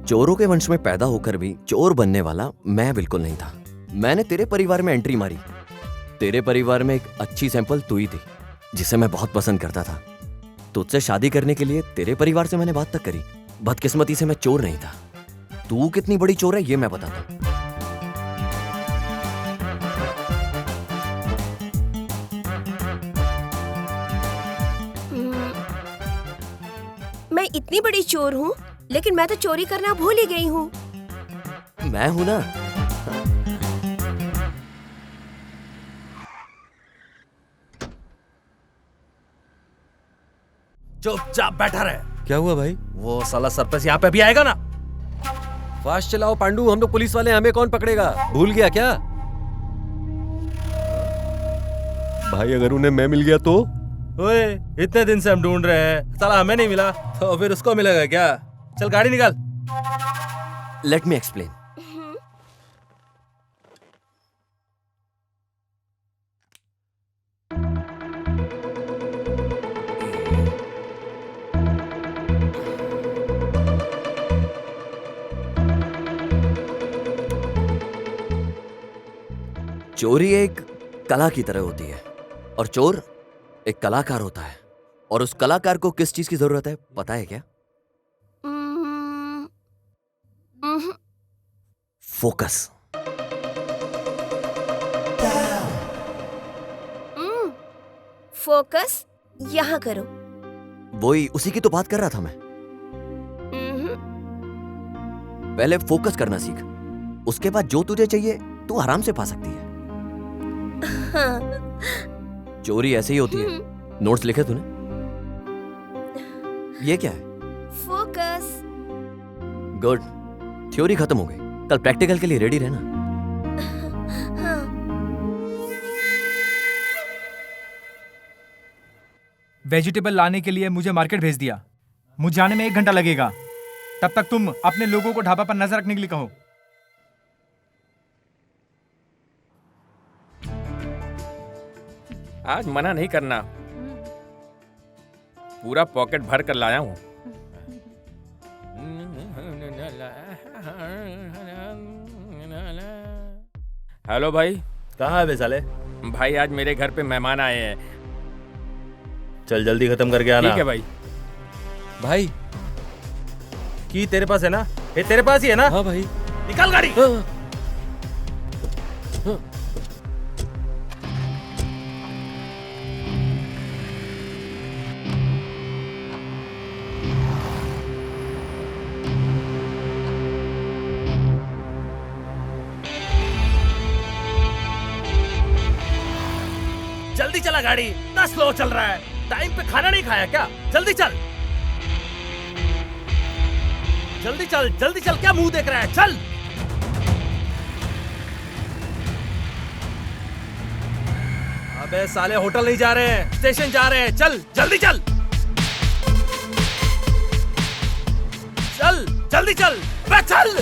चोरों के वंश में पैदा होकर भी चोर बनने वाला मैं बिल्कुल नहीं था। मैंने तेरे परिवार में एंट्री मारी, तेरे परिवार में एक अच्छी सैंपल तू ही थी, जिसे मैं बहुत पसंद करता था। तुझसे शादी करने के लिए तेरे परिवार से मैंने बात तक करी। बदकिस्मती से मैं चोर नहीं था। तू कितनी बड़ी चोर है ये मैं बताता हूँ। मैं इतनी बड़ी चोर हूँ, लेकिन मैं तो चोरी करना भूल ही गई हूँ। मैं हूं ना। चुपचाप बैठा रहे। क्या हुआ भाई? वो साला सरपंच यहाँ पे भी आएगा ना। फास्ट चलाओ पांडू, हम लोग पुलिस वाले, हमें कौन पकड़ेगा? भूल गया क्या? भाई अगर उन्हें मैं मिल गया तो? ओए, इतने दिन से हम ढूंढ रहे हैं, साला हमें नहीं मिला तो फिर उसको मिलेगा क्या? चल गाड़ी निकाल। Let me explain. चोरी एक कला की तरह होती है और चोर एक कलाकार होता है। और उस कलाकार को किस चीज की जरूरत है पता है क्या? फोकस। फोकस यहाँ करो। वही उसी की तो बात कर रहा था मैं। पहले फोकस करना सीख, उसके बाद जो तुझे चाहिए तू आराम से पा सकती है। चोरी ऐसे ही होती है। नोट्स लिखे तूने? ये क्या है? फोकस। गुड, थ्योरी खत्म हो गई, कल प्रैक्टिकल के लिए रेडी रहना। वेजिटेबल लाने के लिए मुझे मार्केट भेज दिया। मुझे जाने में 1 घंटा लगेगा। तब तक तुम अपने लोगों को ढाबा पर नजर रखने के लिए कहो। आज मना नहीं करना, पूरा पॉकेट भर कर लाया हूँ। हेलो भाई। कहाँ है बे साले? भाई आज मेरे घर पे मेहमान आए हैं। चल जल्दी खत्म करके आना। ठीक है भाई। भाई की तेरे पास है ना? ये तेरे पास ही है ना? हाँ भाई। निकाल गाड़ी। जल्दी चला गाड़ी, इतना स्लो चल रहा है। टाइम पे खाना नहीं खाया क्या? जल्दी चल, जल्दी चल, जल्दी चल। क्या मुंह देख रहा है? चल। अबे साले होटल नहीं जा रहे हैं, स्टेशन जा रहे हैं। चल जल्दी चल, चल जल्दी चल, बे चल।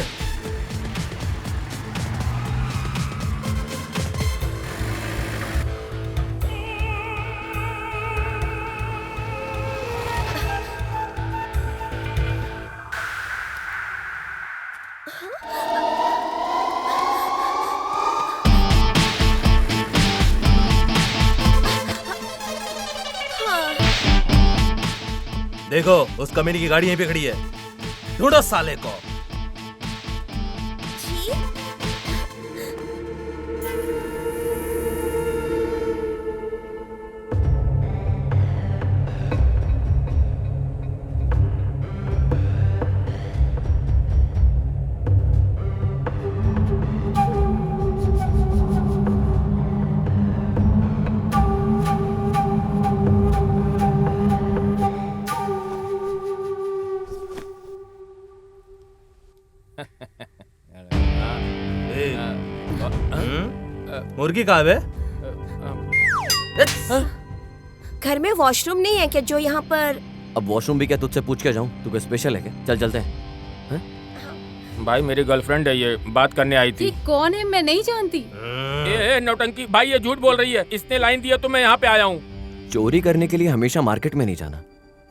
देखो उस कमीनी की गाड़ी यहीं पे खड़ी है, ढूंढो साले को। मुर्गी कहाँ है? घर में वॉशरूम नहीं है क्या जो यहाँ पर? अब वॉशरूम भी क्या तुझसे पूछ के जाऊं? तू क्या स्पेशल है क्या? चल चलते हैं। भाई मेरी गर्लफ्रेंड है, ये बात करने आई थी। ये कौन है? मैं नहीं जानती। ए नौटंकी भाई, ये झूठ बोल रही है। इसने लाइन दिया तो मैं यहाँ पे आया हूँ। चोरी करने के लिए हमेशा मार्केट में नहीं जाना।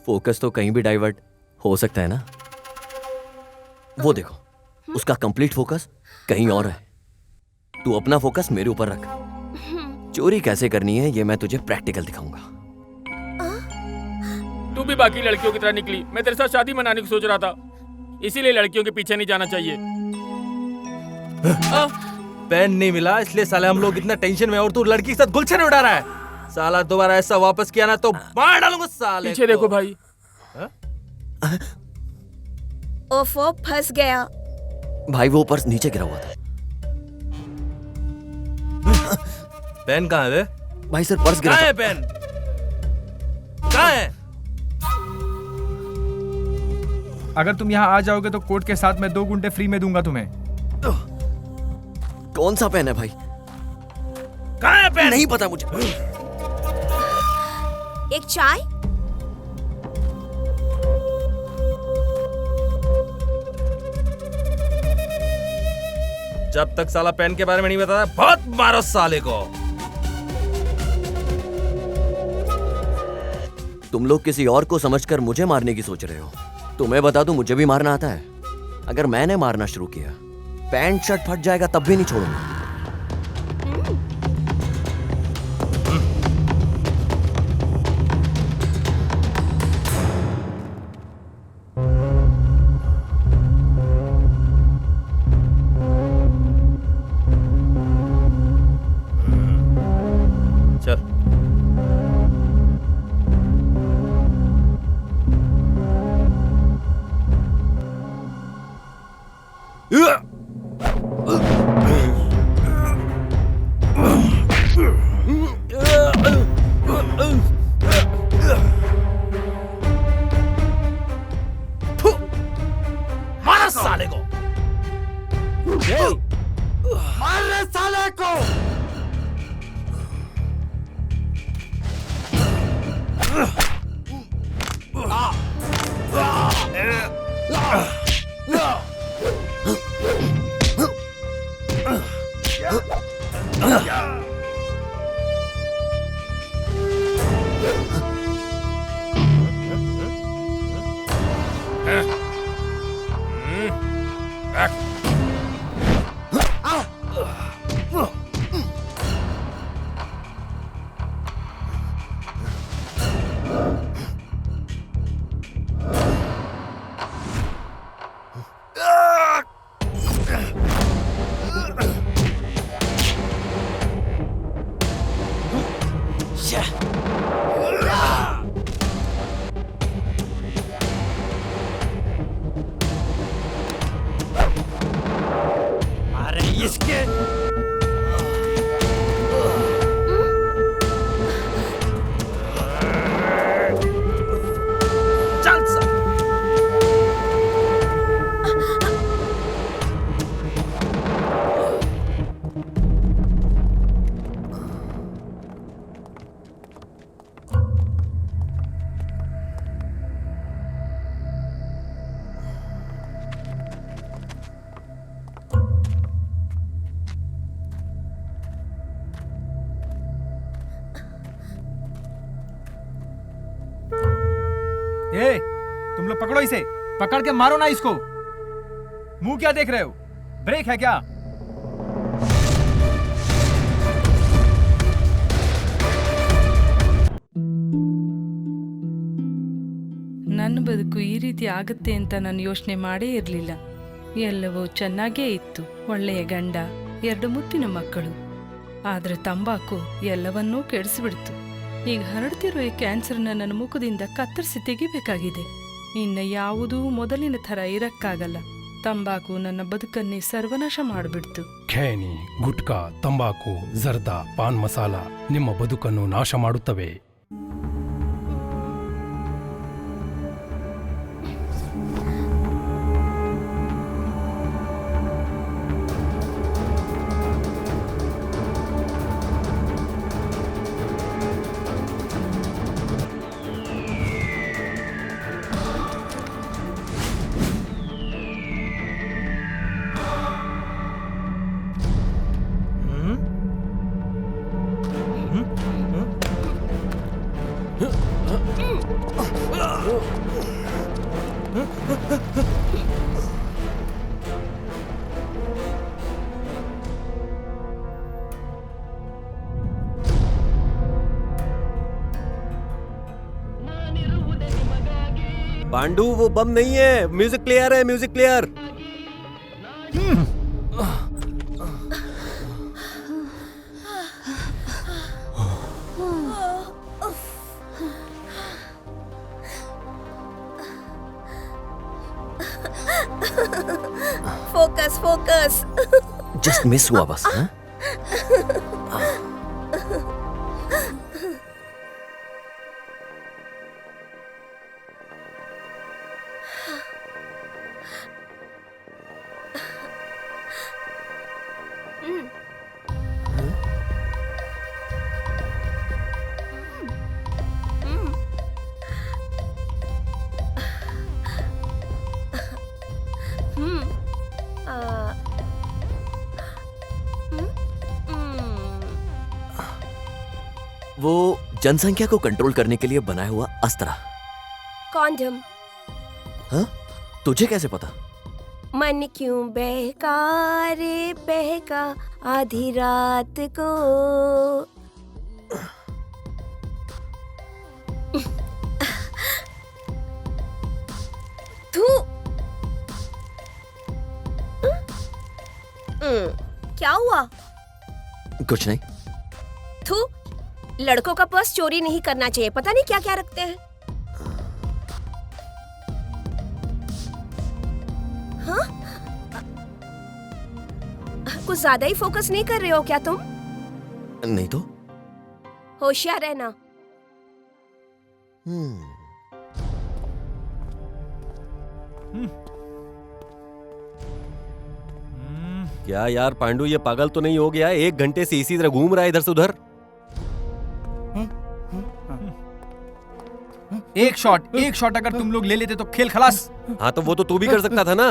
फोकस तो कहीं भी डाइवर्ट हो सकता है ना। वो देखो, उसका कंप्लीट फोकस कहीं और है। तू अपना फोकस मेरे ऊपर रख। चोरी कैसे करनी है ये मैं तुझे प्रैक्टिकल दिखाऊंगा। तू भी बाकी लड़कियों की तरह निकली। मैं तेरे साथ शादी मनाने की सोच रहा था, इसीलिए लड़कियों के पीछे नहीं जाना चाहिए। पेन नहीं मिला इसलिए साले हम लोग इतना टेंशन में, और तू लड़की के साथ गुलछन उड़ा रहा है। साला दोबारा ऐसा वापस किया ना तो मार डालूंगा साले। पीछे देखो भाई। ओफो, फंस गया। भाई वो पर्स नीचे गिरा हुआ था। पेन कहाँ है बे? भाई सर पर्स गिरा कहाँ था। है पेन? कहाँ है? अगर तुम यहाँ आ जाओगे तो कोर्ट के साथ मैं 2 घंटे फ्री में दूंगा तुम्हें। कौन सा पेन है भाई? कहाँ है पेन? नहीं पता मुझे। एक चाय। जब तक साला पेन के बारे में नहीं बताता बहुत मारो साले को। तुम लोग किसी और को समझकर मुझे मारने की सोच रहे हो। तुम्हें बता दूं मुझे भी मारना आता है। अगर मैंने मारना शुरू किया पैंट शर्ट फट जाएगा तब भी नहीं छोड़ूंगा। चल मारो साले को। मार रहे साले को। अरे इसके चल सा। ए, तुम लोग पकड़ो इसे, पकड़ के मारो ना इसको। मुंह क्या देख रहे हो? ब्रेक है क्या? ನನ್ನ ಬದುಕು ಈ ರೀತಿ ಆಗುತ್ತೆ ಅಂತ ನಾನು ಯೋಚನೆ ಮಾಡೇ ಇರಲಿಲ್ಲ. ಎಲ್ಲವೂ ಚೆನ್ನಾಗೇ ಇತ್ತು. ಒಳ್ಳೆಯ ಗಂಡ, 2 ಮುತ್ತಿನ ಮಕ್ಕಳು. ಆದ್ರೆ ತಂಬಾಕು ಎಲ್ಲವನ್ನೂ ಕೆಡಿಸಿಬಿಡ್ತು. ಈಗ ಹರಡ್ತಿರೋ ಈ ಕ್ಯಾನ್ಸರ್ನ ನನ್ನ ಮುಖದಿಂದ ಕತ್ತರಿಸಿ ತೆಗಿಬೇಕಾಗಿದೆ. ಇನ್ನು ಯಾವುದೂ ಮೊದಲಿನ ಥರ ಇರಕ್ಕಾಗಲ್ಲ. ತಂಬಾಕು ನನ್ನ ಬದುಕನ್ನೇ ಸರ್ವನಾಶ ಮಾಡಿಬಿಡ್ತು. ಖೇನಿ, ಗುಟ್ಕಾ, ತಂಬಾಕು, ಜರ್ದ, ಪಾನ್ ಮಸಾಲ ನಿಮ್ಮ ಬದುಕನ್ನು ನಾಶ ಮಾಡುತ್ತವೆ. पांडु वो बम नहीं है, म्यूजिक प्लेयर है, music player. Focus focus. Just miss हुआ बस। हाँ? वो जनसंख्या को कंट्रोल करने के लिए बनाया हुआ अस्त्र। कॉन्डम। हाँ? तुझे कैसे पता? मन क्यों बहका रे बहका आधी रात को। तू क्या हुआ? कुछ नहीं। तू लड़कों का पर्स चोरी नहीं करना चाहिए, पता नहीं क्या क्या रखते हैं। हाँ? कुछ ज्यादा ही फोकस नहीं कर रहे हो क्या तुम? नहीं तो। होशियार रहना। क्या यार पांडु, ये पागल तो नहीं हो गया? 1 घंटे से इसी तरह घूम रहा है इधर से उधर। एक शॉट अगर तुम लोग ले लेते तो खेल खलास। हाँ तो वो तो तू भी कर सकता था ना।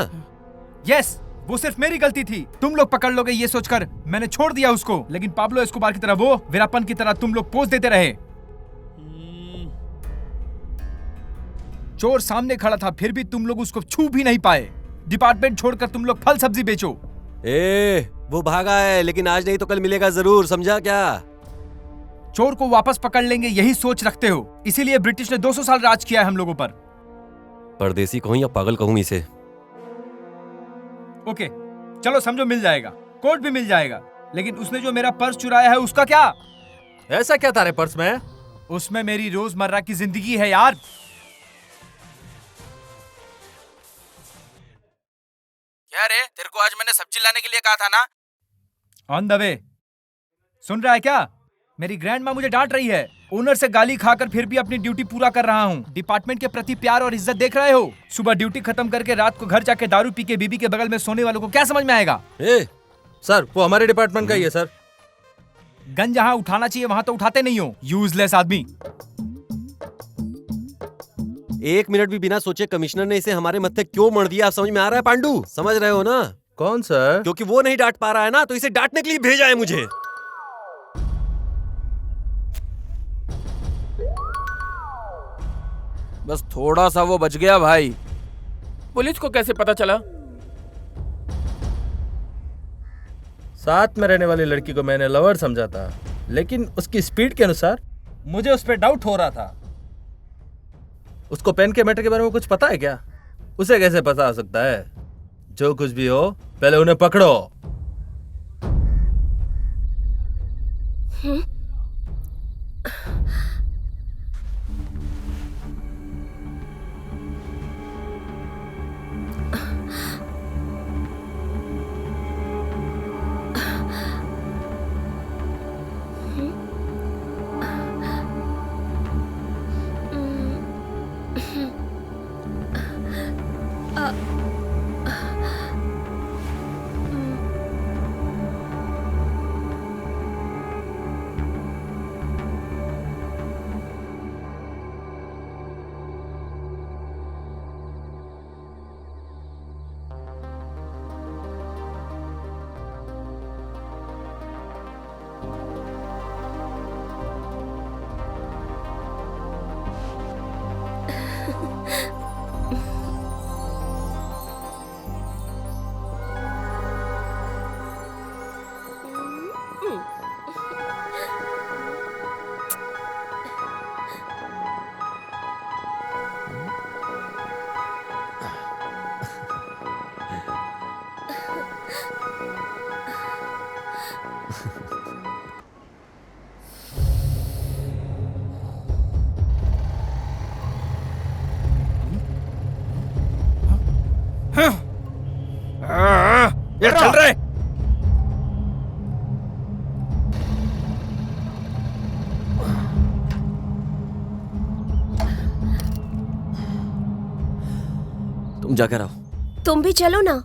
यस, वो सिर्फ मेरी गलती थी। तुम लोग पकड़ लोगे ये सोचकर मैंने छोड़ दिया उसको, लेकिन पाब्लो एस्कोबार की तरह वो वीरापन की तरह तुम लोग पोज देते रहे। चोर सामने खड़ा था फिर भी तुम लोग उसको छू भी नहीं पाए। डिपार्टमेंट छोड़कर तुम लोग फल सब्जी बेचो। वो भागा है, लेकिन आज नहीं तो कल मिलेगा जरूर, समझा क्या? चोर को वापस पकड़ लेंगे यही सोच रखते हो, इसीलिए ब्रिटिश ने 200 साल राज किया है हम लोगों पर। परदेसी कहूं या पागल कहूं इसे? ओके चलो समझो, मिल जाएगा, कोर्ट भी मिल जाएगा, लेकिन उसने जो मेरा पर्स चुराया है उसका क्या? ऐसा क्या तारे पर्स में? उसमें मेरी रोजमर्रा की जिंदगी है यार। क्या रे, तेरे को आज मैंने सब्जी लाने के लिए कहा था ना? On the way. सुन रहा है क्या? मेरी ग्रैंड माँ मुझे डांट रही है। ओनर से गाली खाकर फिर भी अपनी ड्यूटी पूरा कर रहा हूँ। डिपार्टमेंट के प्रति प्यार और इज्जत देख रहे हो? सुबह ड्यूटी खत्म करके रात को घर जाके दारू पी के बीबी के बगल में सोने वालों को क्या समझ में आएगा? सर वो हमारे डिपार्टमेंट का ही है सर। गन जहाँ उठाना चाहिए वहाँ तो उठाते नहीं हो, यूजलेस आदमी। 1 मिनट भी बिना सोचे कमिश्नर ने इसे हमारे मत्थे क्यों मर दिया, आप समझ में आ रहा है पांडु? समझ रहे हो ना? कौन सर? क्योंकि वो नहीं डांट पा रहा है ना, तो इसे डांटने के लिए भेजा है मुझे। बस थोड़ा सा वो बच गया भाई। पुलिस को कैसे पता चला? साथ में रहने वाली लड़की को मैंने लवर समझा था, लेकिन उसकी स्पीड के अनुसार मुझे उस पर डाउट हो रहा था। उसको पेन के मैटर के बारे में कुछ पता है क्या? उसे कैसे पता हो सकता है? जो कुछ भी हो पहले उन्हें पकड़ो। ये चल रहे। तुम जाकर आओ। तुम भी चलो ना।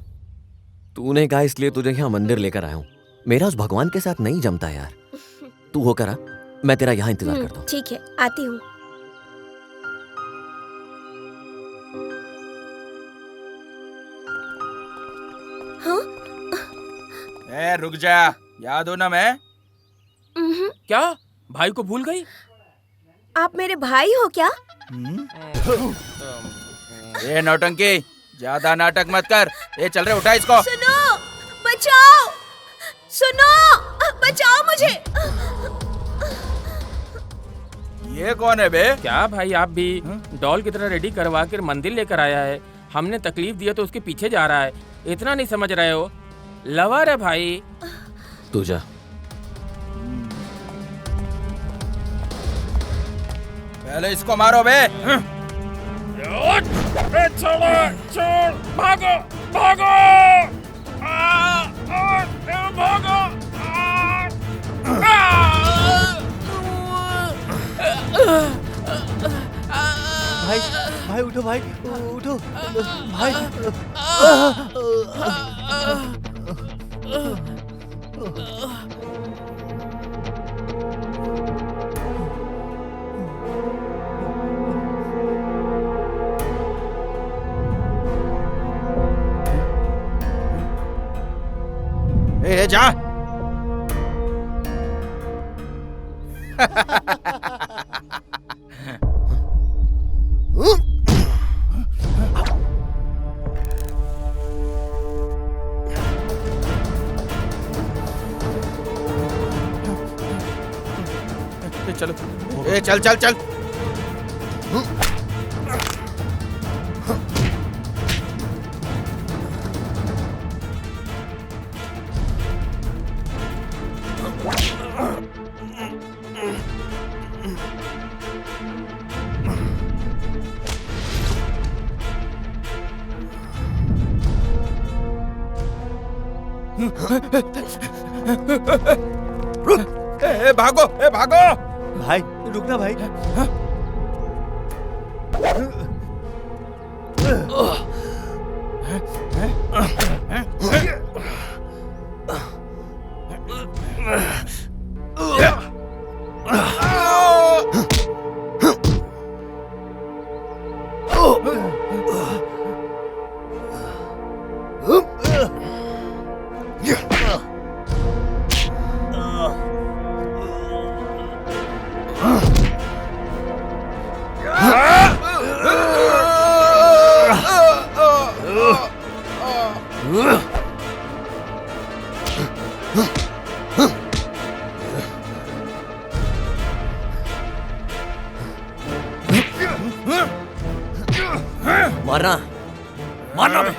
तूने कहा इसलिए तुझे यहाँ मंदिर लेकर आया हूँ। मेरा उस भगवान के साथ नहीं जमता यार। तू होकर आ, मैं तेरा यहाँ इंतजार करता हूँ। ठीक है, आती हूँ। हाँ? ए, रुक जा, याद हो ना मैं? क्या भाई को भूल गई? आप मेरे भाई हो क्या? ये नौटंकी, ज्यादा नाटक मत कर। ये चल रहे, उठा इसको। सुनो, बचाओ, सुनो, बचाओ मुझे। ये कौन है बे? क्या भाई आप भी डॉल की तरह रेडी करवा कर मंदिर लेकर आया है। हमने तकलीफ दिया तो उसके पीछे जा रहा है। इतना नहीं समझ रहे हो? लवर है भाई। तू जा। पहले इसको मारो बे। छोड़ो, छोड़, भागो, भागो, भागो। भाई भाई उठो, भाई उठो भाई। ए, जा। चलो, ए, चल चल चल। ए, भागो, ए, भागो। भाई रुकना भाई। मारना, मारना बे।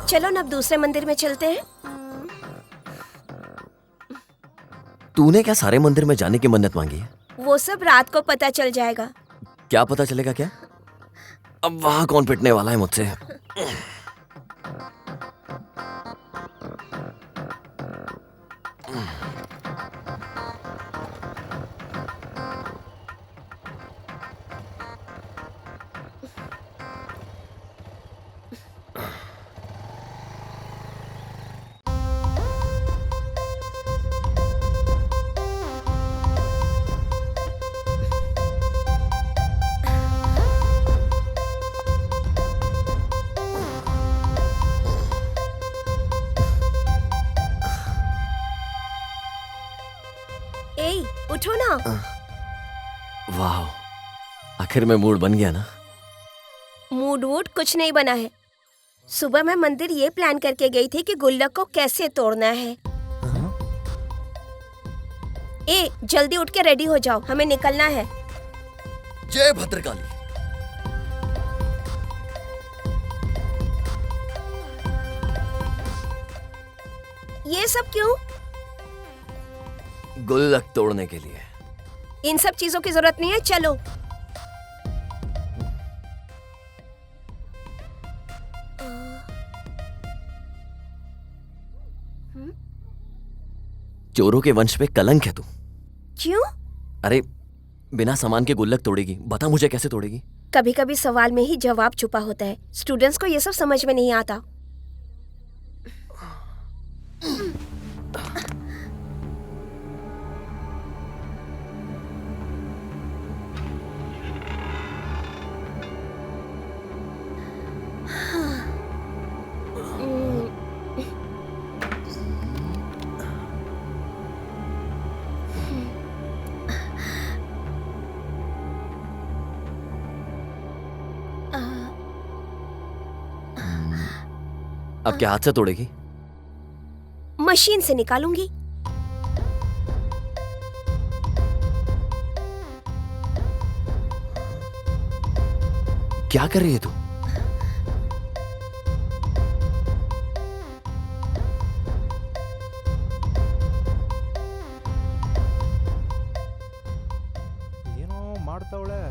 चलो ना, अब दूसरे मंदिर में चलते हैं। तूने क्या सारे मंदिर में जाने की मन्नत मांगी है? वो सब रात को पता चल जाएगा। क्या पता चलेगा क्या? अब वहां कौन पिटने वाला है मुझसे? उठो ना। वाह, आखिर में मूड बन गया ना। मूड वूड कुछ नहीं बना है। सुबह मैं मंदिर ये प्लान करके गई थी कि गुल्लक को कैसे तोड़ना है। ए जल्दी उठ के रेडी हो जाओ, हमें निकलना है। जय भद्रकाली। ये सब क्यों? गुल्लक तोड़ने के लिए। इन सब चीजों की जरूरत नहीं है, चलो। चोरों के वंश पे कलंक है तू। क्यों? अरे बिना सामान के गुल्लक तोड़ेगी, बता मुझे कैसे तोड़ेगी? कभी कभी सवाल में ही जवाब छुपा होता है। स्टूडेंट्स को ये सब समझ में नहीं आता। अब क्या हाथ से तोड़ेगी? मशीन से निकालूंगी। क्या कर रही है तू? ಏನೋ ಮಾಡ್ತಾವಳೆ.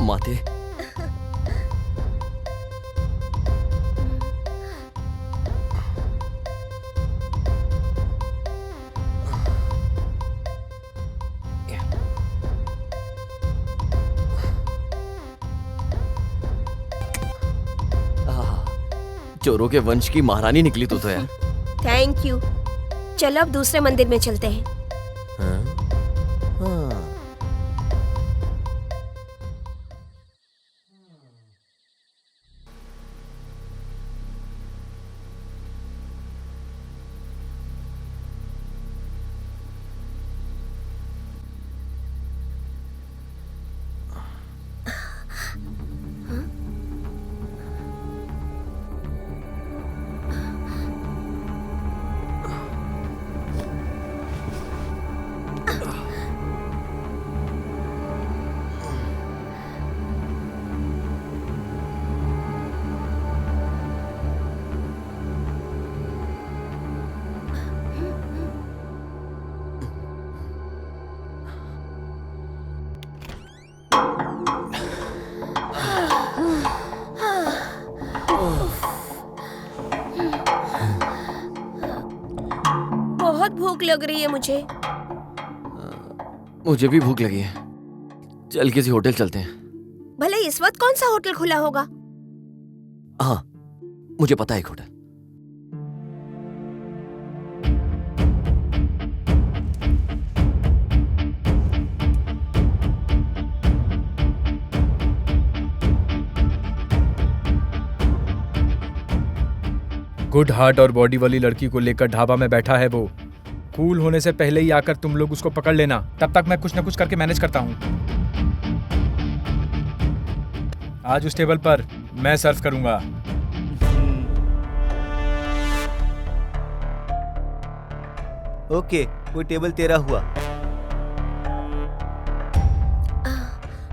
माते चोरों के वंश की महारानी निकली तू तो यार। Thank you. चलो अब दूसरे मंदिर में चलते हैं। बहुत भूख लग रही है मुझे। मुझे भी भूख लगी है। चल किसी होटल चलते हैं। भले इस वक्त कौन सा होटल खुला होगा? हाँ मुझे पता है एक होटल। गुड हार्ट और बॉडी वाली लड़की को लेकर ढाबा में बैठा है वो। कूल होने से पहले ही आकर तुम लोग उसको पकड़ लेना, तब तक मैं कुछ ना कुछ करके मैनेज करता हूँ। आज उस टेबल पर मैं सर्व करूंगा। ओके, वो टेबल तेरा हुआ।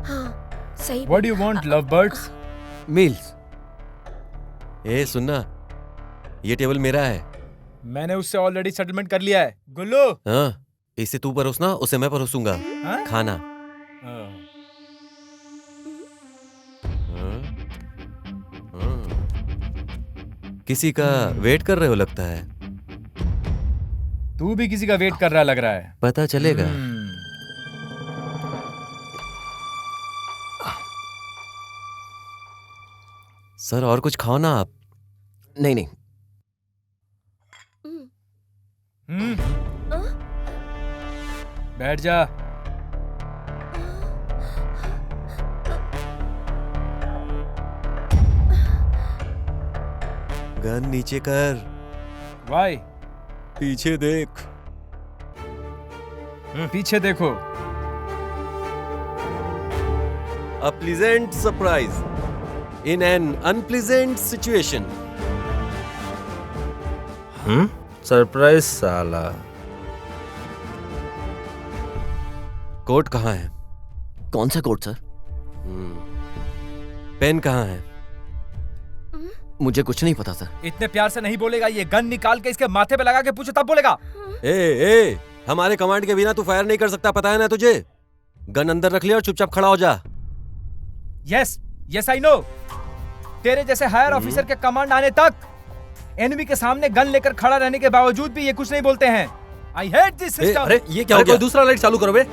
हाँ सही। What do you want, lovebirds? Meals. ए सुनना, ये टेबल मेरा है। मैंने उससे ऑलरेडी सेटलमेंट कर लिया है। गुल्लू। हाँ, इसे तू परोसना, उसे मैं परोसूंगा। हाँ? खाना। किसी का वेट कर रहे हो लगता है। तू भी किसी का वेट कर रहा लग रहा है। पता चलेगा। सर और कुछ खाओ ना आप। नहीं नहीं। बैठ जा। गन नीचे कर। वाई? पीछे देख। पीछे देखो। A pleasant surprise in an unpleasant situation. Surprise साला। कोट कहाँ है? कौन सा कोट सर? पेन कहाँ है? मुझे कुछ नहीं पता सर। इतने प्यार से नहीं बोलेगा। ये गन निकाल के इसके माथे पे लगा के पूछो तब बोलेगा। ए, हमारे कमांड के बिना तू फायर नहीं कर सकता, पता है ना तुझे? गन अंदर रख लिया और चुपचाप खड़ा हो जा। Yes I know. तेरे जैसे हायर ऑफिसर के कमांड आने तक एनिमी के सामने गन लेकर खड़ा रहने के बावजूद भी ये कुछ नहीं बोलते हैं। I hate this system. अरे ये क्या हो गया? कोई दूसरा लाइट चालू करो बे।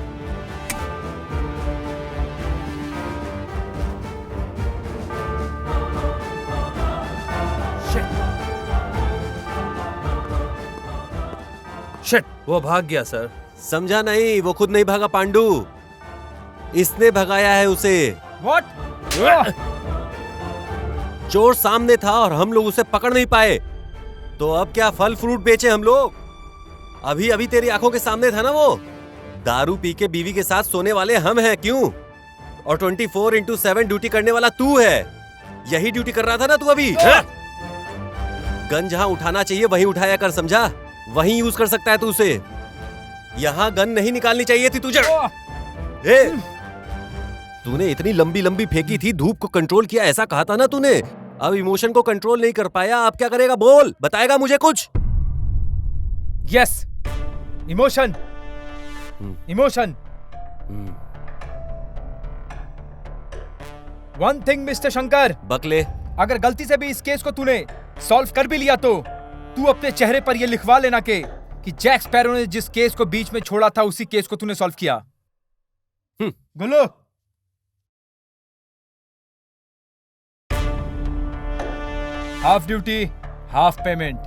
शिट, वो भाग गया सर। समझा नहीं? वो खुद नहीं भागा पांडू, इसने भगाया है उसे। What? चोर सामने था और हम लोग उसे पकड़ नहीं पाए, तो अब क्या फल फ्रूट बेचे हम लोग? अभी अभी तेरी आंखों के सामने था ना वो। दारू पी के बीवी के साथ सोने वाले हम हैं, क्यों? और 24/7 ड्यूटी करने वाला तू है। यही ड्यूटी कर रहा था ना तू अभी? गन जहां उठाना चाहिए वहीं उठाया कर, समझा? वहीं यूज कर सकता है तू उसे। यहां गन नहीं निकालनी चाहिए थी तुझे। तूने इतनी लंबी लंबी फेंकी थी, धूप को कंट्रोल किया, ऐसा कहा था ना तूने। अब इमोशन को कंट्रोल नहीं कर पाया, अब क्या करेगा? बोल, बताएगा मुझे कुछ? Yes, emotion. Emotion. One thing mister Shankar, बकले, अगर गलती से भी इस केस को तूने सॉल्व कर भी लिया तो तू अपने चेहरे पर यह लिखवा लेना कि जैक स्पैरो ने जिस केस को बीच में छोड़ा था उसी केस को तूने सॉल्व किया। बोलो। Half duty, half payment.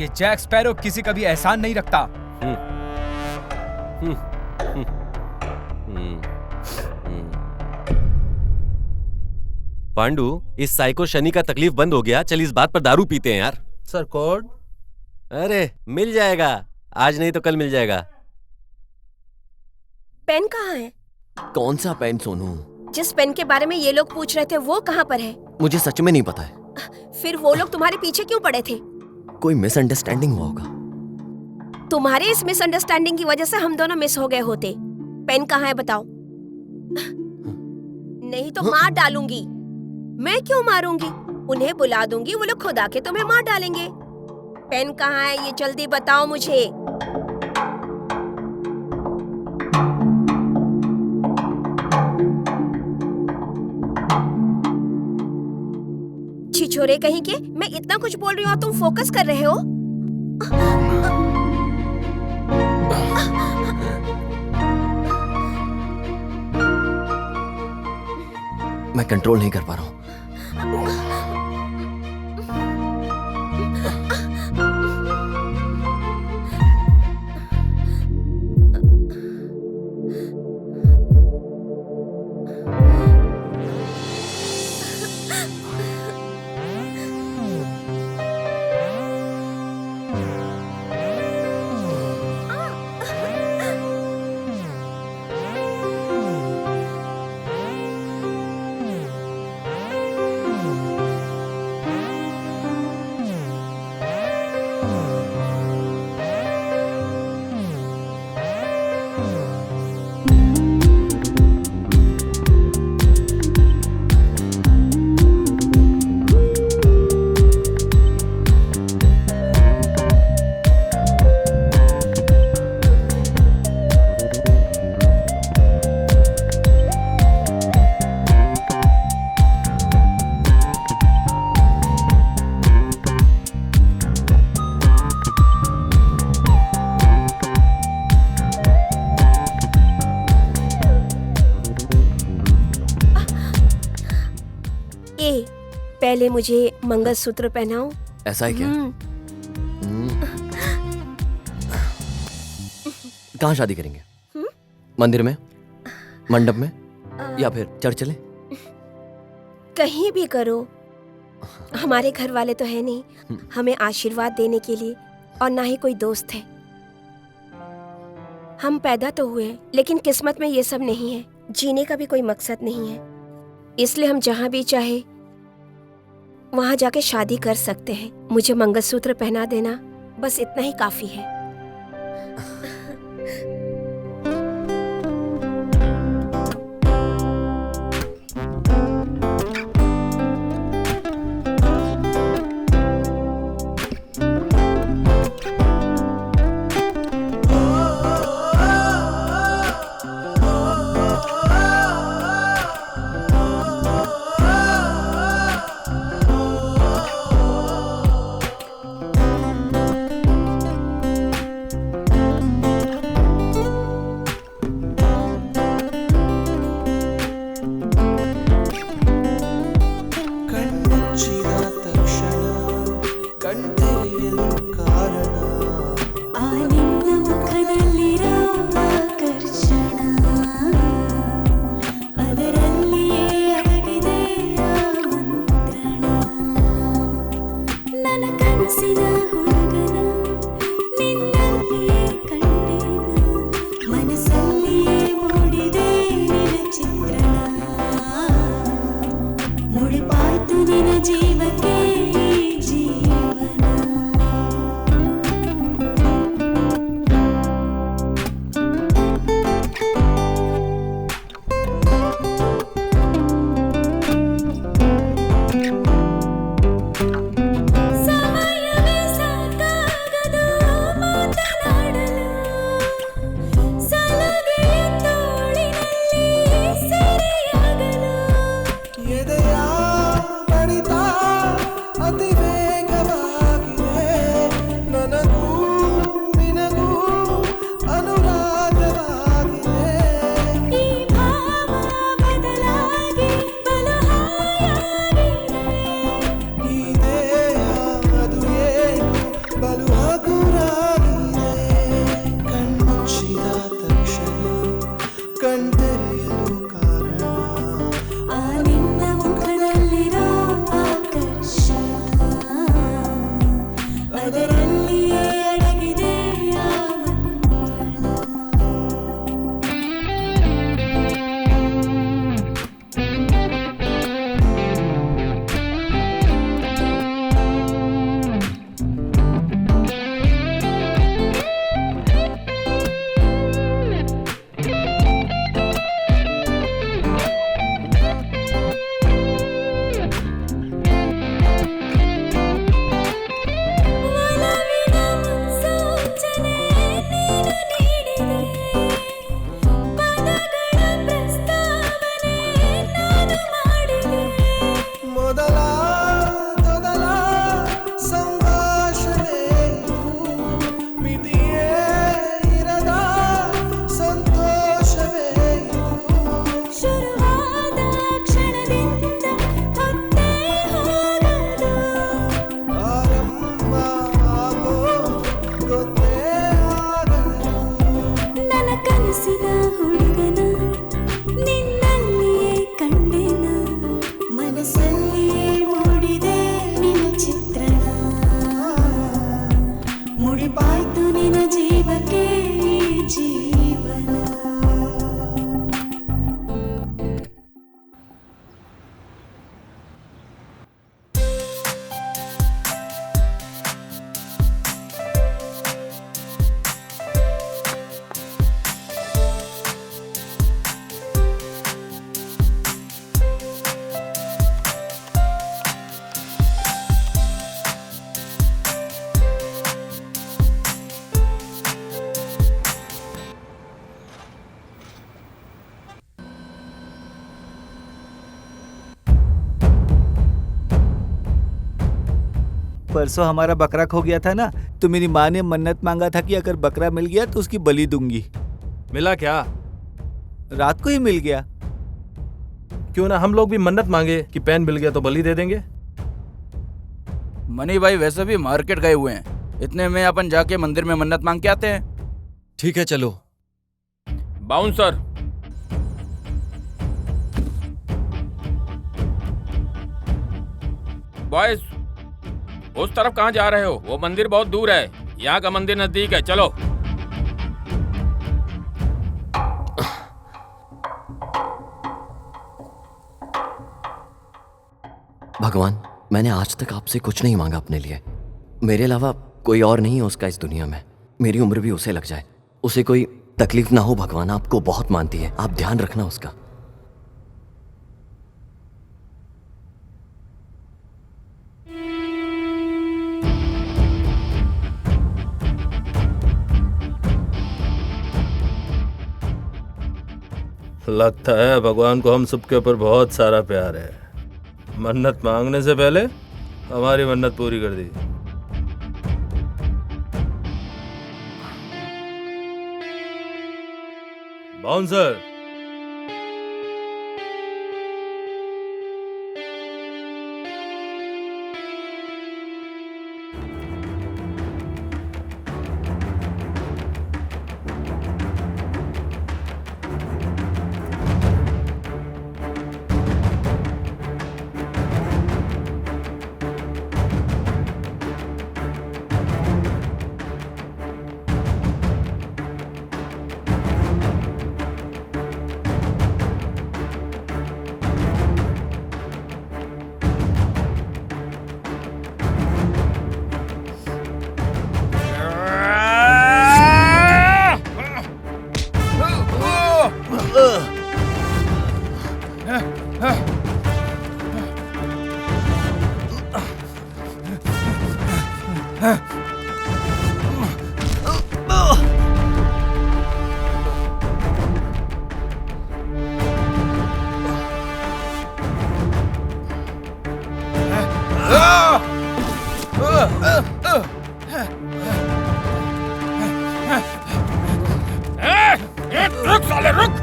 ये जैक स्पैरो किसी का भी एहसान नहीं रखता। पांडू, इस साइको शनि का तकलीफ बंद हो गया। चल इस बात पर दारू पीते हैं यार। Sir code? अरे मिल जाएगा, आज नहीं तो कल मिल जाएगा। पेन कहाँ है? कौन सा पेन सोनू? जिस पेन के बारे में ये लोग पूछ रहे थे वो कहाँ पर है? मुझे सच में नहीं पता है। फिर वो लोग तुम्हारे पीछे क्यों पड़े थे? कोई मिसअंडरस्टैंडिंग हुआ होगा। तुम्हारे इस मिसअंडरस्टैंडिंग की वजह से हम दोनों मिस हो गए होते। पेन कहाँ है बताओ? नहीं तो मार डालूंगी। मैं क्यों मारूंगी? उन्हें बुला दूंगी, वो लोग खुद आके तुम्हें मार डालेंगे। पेन कहाँ है ये जल्दी बताओ मुझे। छिछोरे कहीं के, मैं इतना कुछ बोल रही हूँ और तुम फोकस कर रहे हो। मैं कंट्रोल नहीं कर पा रहा हूँ। पहले मुझे मंगलसूत्र पहनाओ। ऐसा है क्या? कहाँ शादी करेंगे? मंदिर में? मंडप में? या फिर चढ़ चले? कहीं भी करो, हमारे घर वाले तो है नहीं हमें आशीर्वाद देने के लिए, और ना ही कोई दोस्त है। हम पैदा तो हुए लेकिन किस्मत में ये सब नहीं है, जीने का भी कोई मकसद नहीं है, इसलिए हम जहाँ भी चाहे वहाँ जाके शादी कर सकते हैं। मुझे मंगलसूत्र पहना देना, बस इतना ही काफी है। परसों हमारा बकरा खो गया था ना, तो मेरी माँ ने मन्नत मांगा था कि अगर बकरा मिल गया तो उसकी बलि दूंगी। मिला क्या? रात को ही मिल गया। क्यों ना हम लोग भी मन्नत मांगे कि पेन मिल गया तो बलि दे देंगे। मनी भाई वैसे भी मार्केट गए हुए हैं, इतने में अपन जाके मंदिर में मन्नत मांग के आते हैं। ठीक है चलो। बाउंसर, बॉयज, उस तरफ कहाँ जा रहे हो? वो मंदिर बहुत दूर है, यहाँ का मंदिर नजदीक है, चलो। भगवान, मैंने आज तक आपसे कुछ नहीं मांगा अपने लिए। मेरे अलावा कोई और नहीं है उसका इस दुनिया में। मेरी उम्र भी उसे लग जाए, उसे कोई तकलीफ ना हो। भगवान आपको बहुत मानती है, आप ध्यान रखना उसका। लगता है भगवान को हम सबके ऊपर बहुत सारा प्यार है। मन्नत मांगने से पहले हमारी मन्नत पूरी कर दी। बाउंसर, रुक साले रुक।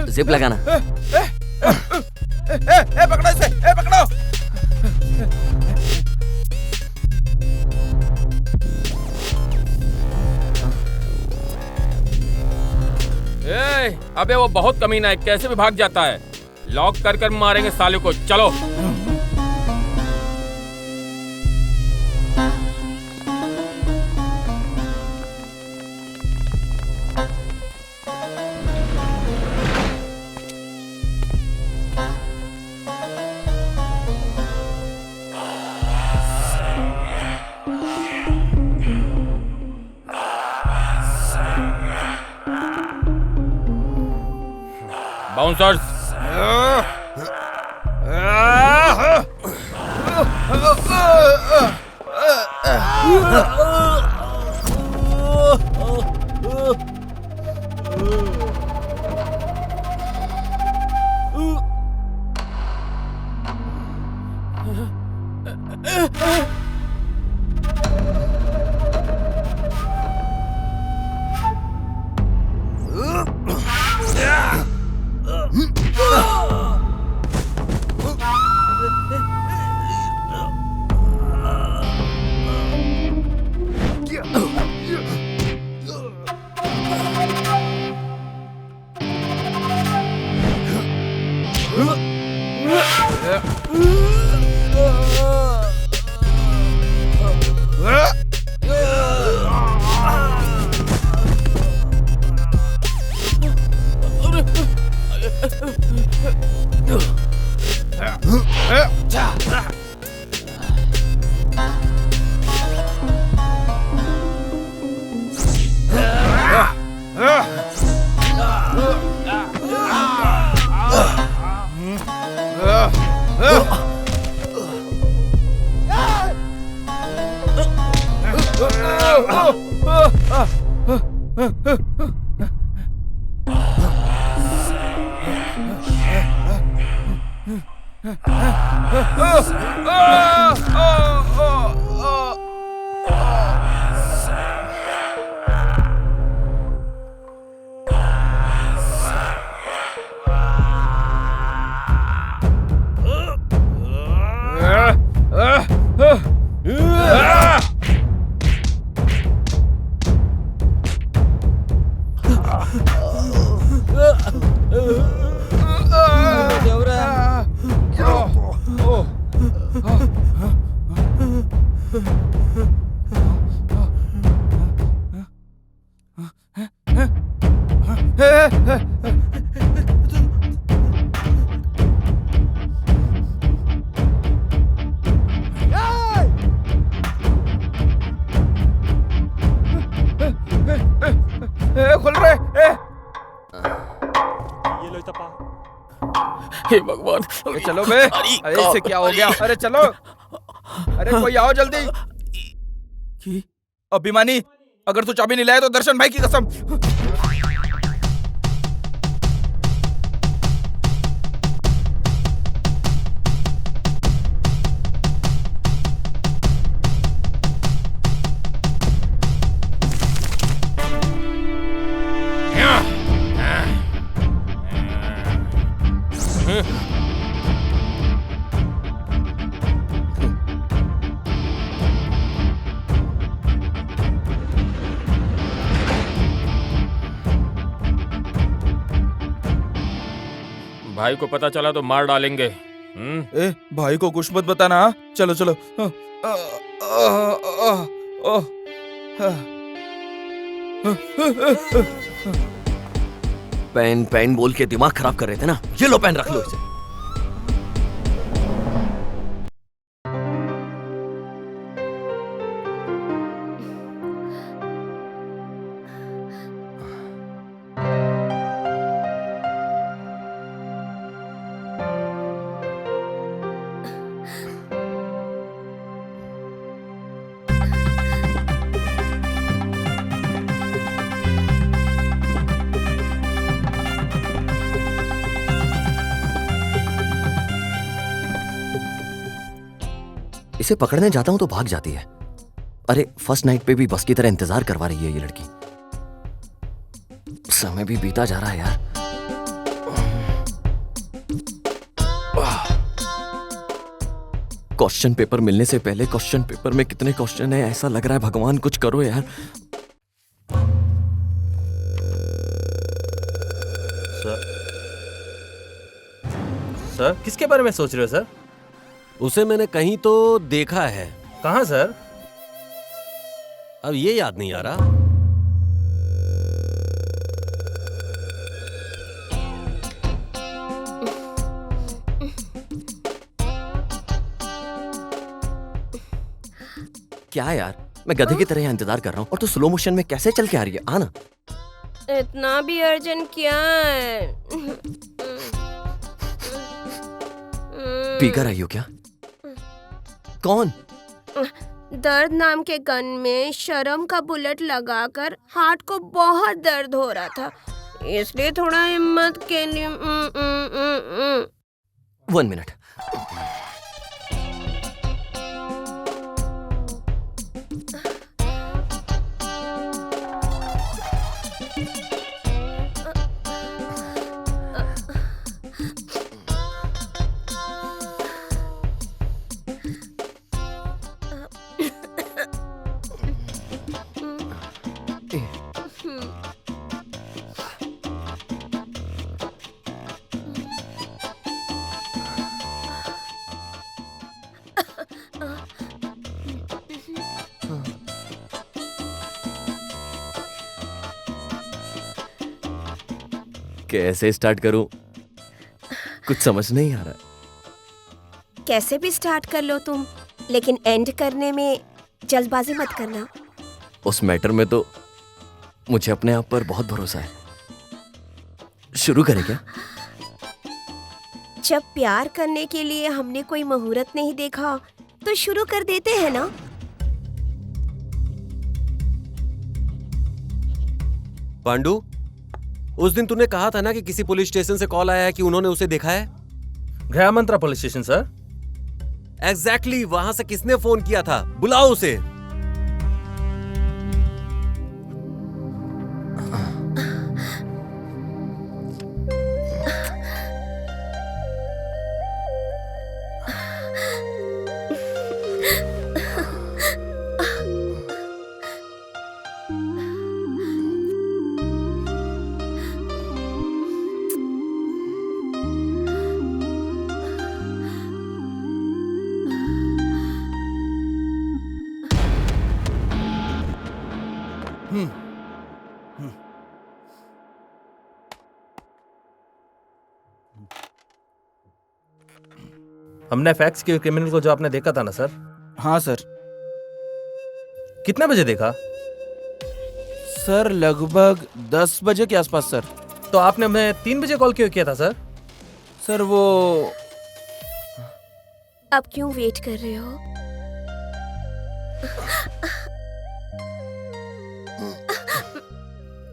जिप लगाना। पकड़ो इसे, पकड़ो। अबे वो बहुत कमीना है, कैसे भी भाग जाता है। लॉक कर कर मारेंगे साले को, चलो। बाउंसर्स, खोल रहे हे भगवान, चलो बे। अरे इससे क्या हो गया? अरे चलो, अरे कोई आओ जल्दी। अभिमानी, अगर तू चाबी नहीं लाया तो दर्शन भाई की कसम। भाई को पता चला तो मार डालेंगे। ए, भाई को कुछ मत बताना। हाँ? चलो चलो। पेन पेन बोल के दिमाग खराब कर रहे थे ना, ये लो पेन रख लो इसे। इसे पकड़ने जाता हूं तो भाग जाती है। अरे फर्स्ट नाइट पे भी बस की तरह इंतजार करवा रही है ये लड़की। समय भी बीता जा रहा है यार। क्वेश्चन पेपर मिलने से पहले क्वेश्चन पेपर में कितने क्वेश्चन है, ऐसा लग रहा है भगवान कुछ करो यार। सर किसके बारे में सोच रहे हो सर? उसे मैंने कहीं तो देखा है। कहाँ सर? अब ये याद नहीं आ रहा। क्या यार, मैं गधे की तरह यहाँ इंतजार कर रहा हूँ और तू स्लो मोशन में कैसे चल के आ रही है? आना। इतना भी अर्जेंट क्या है? पी कर आई हो क्या? कौन? दर्द नाम के गन में शर्म का बुलेट लगाकर हार्ट को बहुत दर्द हो रहा था, इसलिए थोड़ा हिम्मत के लिए 1 मिनट। कैसे स्टार्ट करूं, कुछ समझ नहीं आ रहा। कैसे भी स्टार्ट कर लो तुम, लेकिन एंड करने में जल्दबाजी मत करना। उस मैटर में तो मुझे अपने आप पर बहुत भरोसा है। शुरू करें क्या? जब प्यार करने के लिए हमने कोई मुहूर्त नहीं देखा तो शुरू कर देते हैं ना। पांडु, उस दिन तूने कहा था ना कि किसी पुलिस स्टेशन से कॉल आया है कि उन्होंने उसे देखा है। गया मंत्रा पुलिस स्टेशन सर। एग्जैक्टली, वहां से किसने फोन किया था? बुलाओ उसे। हमने फैक्स के क्रिमिनल को जो आपने देखा था ना सर। हाँ सर। कितने बजे देखा? सर लगभग 10 बजे के आसपास सर। तो आपने हमें 3 बजे कॉल क्यों किया था सर? सर वो अब क्यों वेट कर रहे हो?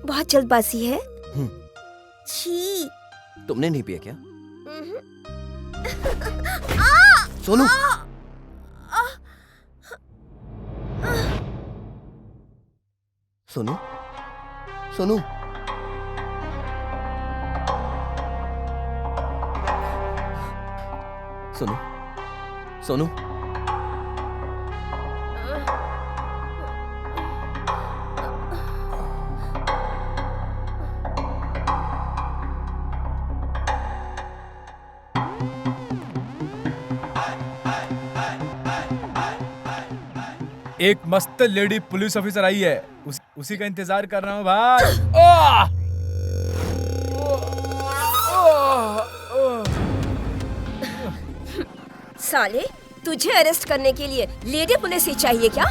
बहुत जल्दबाजी है। छी। तुमने नहीं पिया क्या? सोनू, सोनू, सोनू, सोनू, सोनू, एक मस्त लेडी पुलिस ऑफिसर आई है, उसी का इंतजार कर रहा हूँ भाई। साले, तुझे अरेस्ट करने के लिए लेडी पुलिस ही चाहिए क्या?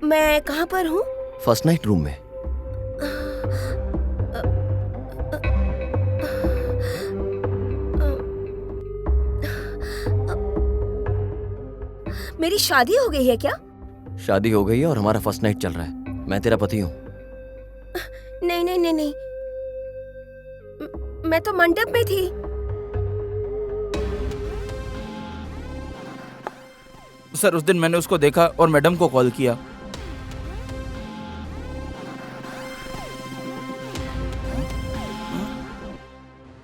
मैं कहाँ पर हूँ? फर्स्ट नाइट रूम में। मेरी शादी हो गई है क्या? शादी हो गई है और हमारा फर्स्ट नाइट चल रहा है। मैं तेरा पति हूँ। नहीं नहीं नहीं नहीं, मैं तो मंडप में थी। सर उस दिन मैंने उसको देखा और मैडम को कॉल किया।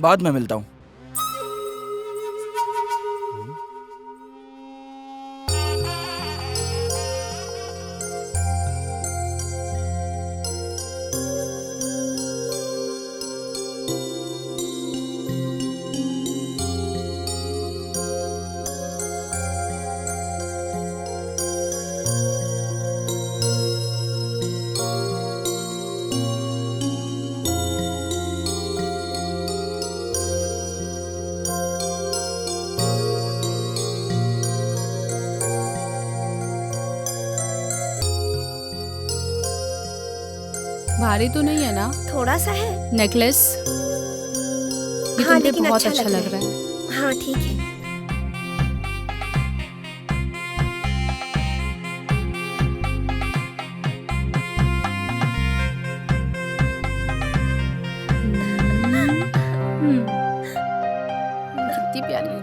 बाद में मिलता हूँ। भारी तो नहीं है ना? थोड़ा सा है। नेकलेस ये हाँ, तुमसे लेकिन बहुत अच्छा लग रहा है। हाँ ठीक है। कितनी प्यारी है।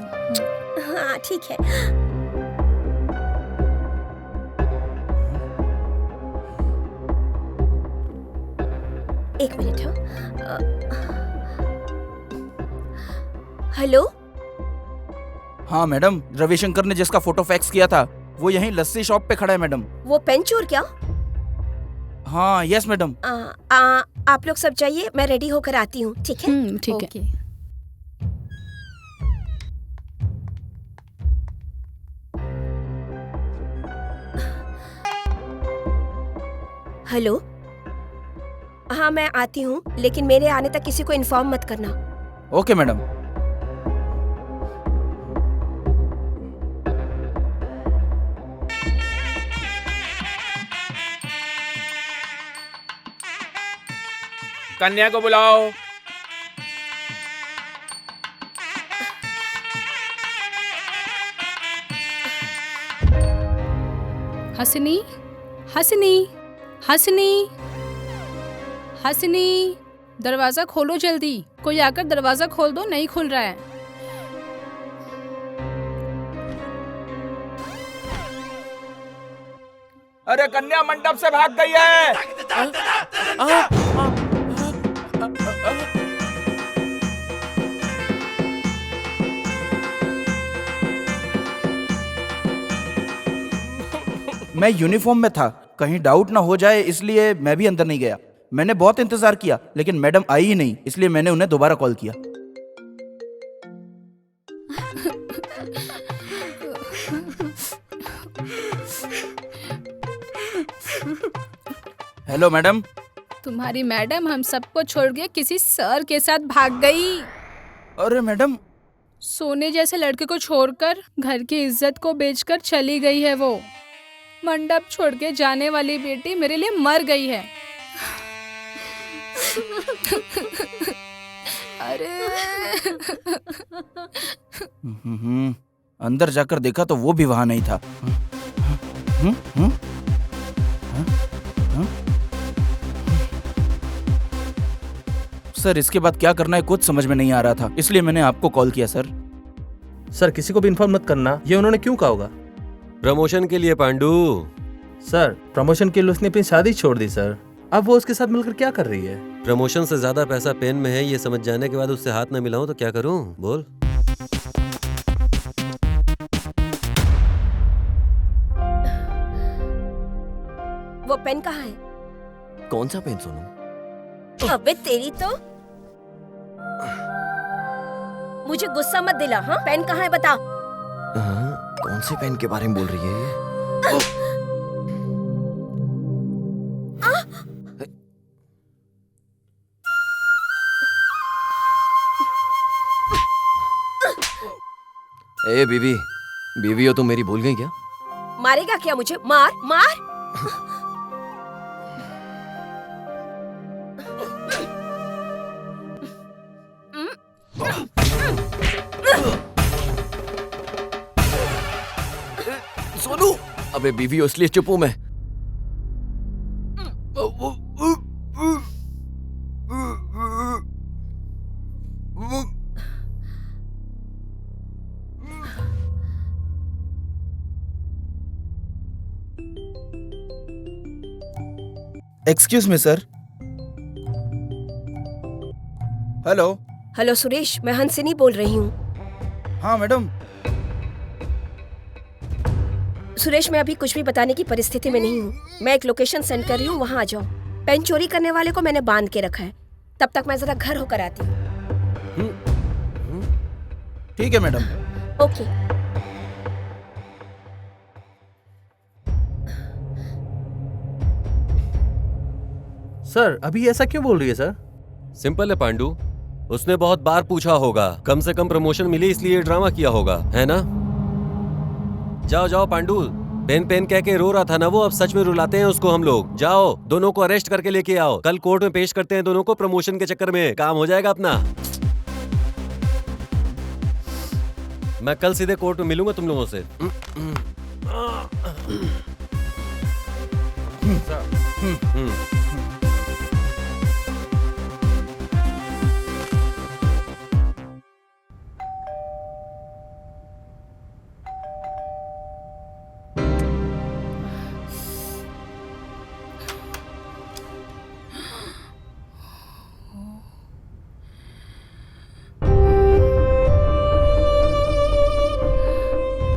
हाँ ठीक है। एक मिनट हो। हेलो। हाँ मैडम, रविशंकर ने जिसका फोटो फैक्स किया था वो यहीं लस्सी शॉप पे खड़ा है मैडम। वो पेन चोर क्या? हाँ यस मैडम। आप लोग सब जाइए, मैं रेडी होकर आती हूँ। ठीक है? ठीक है। हेलो। हाँ मैं आती हूँ, लेकिन मेरे आने तक किसी को इन्फॉर्म मत करना। Okay madam. कन्या को बुलाओ। हसनी, हसनी, हसनी, हसनी, दरवाजा खोलो जल्दी। कोई आकर दरवाजा खोल दो, नहीं खुल रहा है। अरे कन्या मंडप से भाग गई है। मैं यूनिफॉर्म में था, कहीं डाउट ना हो जाए इसलिए मैं भी अंदर नहीं गया। मैंने बहुत इंतजार किया लेकिन मैडम आई ही नहीं, इसलिए मैंने उन्हें दोबारा कॉल किया। Hello madam. तुम्हारी मैडम हम सबको छोड़ के किसी सर के साथ भाग गई। अरे मैडम, सोने जैसे लड़के को छोड़कर घर की इज्जत को बेचकर चली गई है वो। मंडप छोड़ के जाने वाली बेटी मेरे लिए मर गई है। अरे अंदर जाकर देखा तो वो भी वहां नहीं था। सर इसके बाद क्या करना है कुछ समझ में नहीं आ रहा था, इसलिए मैंने आपको कॉल किया। सर किसी को भी इन्फॉर्म मत करना, ये उन्होंने क्यों कहा होगा? प्रमोशन के लिए पांडु। सर प्रमोशन के लिए उसने अपनी शादी छोड़ दी सर। अब वो उसके साथ मिलकर क्या कर रही है? प्रमोशन से ज्यादा पैसा पेन में है, ये समझ जाने के बाद उससे हाथ न मिलाऊं तो क्या करूं? बोल। वो पेन कहाँ है? कौन सा पेन सोनू? अबे तेरी तो, मुझे गुस्सा मत दिला। हाँ पेन कहाँ है बता। कौन से पेन के बारे में बोल रही है ये? ए बीवी, बीवी हो तुम मेरी भूल गई क्या? मारेगा क्या मुझे? मार मार। सोनू, अबे बीवी हो इसलिए चुप हूं मैं। Excuse me sir. Hello. Hello Suresh, मैं हंसिनी बोल रही हूँ। हाँ मैडम। सुरेश मैं अभी कुछ भी बताने की परिस्थिति में नहीं हूँ। मैं एक लोकेशन सेंड कर रही हूँ, वहाँ आ जाओ। पेन चोरी करने वाले को मैंने बांध के रखा है, तब तक मैं जरा घर होकर आती हूँ। ठीक है मैडम। ओके। सर अभी ऐसा क्यों बोल रही है सर? सिंपल है पांडु, उसने बहुत बार पूछा होगा, कम से कम प्रमोशन मिली इसलिए ये ड्रामा किया होगा, है ना? जाओ जाओ पांडु, पेन पेन कह के रो रहा था ना वो, अब सच में रुलाते हैं उसको हम लोग। जाओ दोनों को अरेस्ट करके लेके आओ, कल कोर्ट में पेश करते हैं दोनों को। प्रमोशन के चक्कर में काम हो जाएगा अपना। मैं कल सीधे कोर्ट में मिलूंगा तुम लोगों से।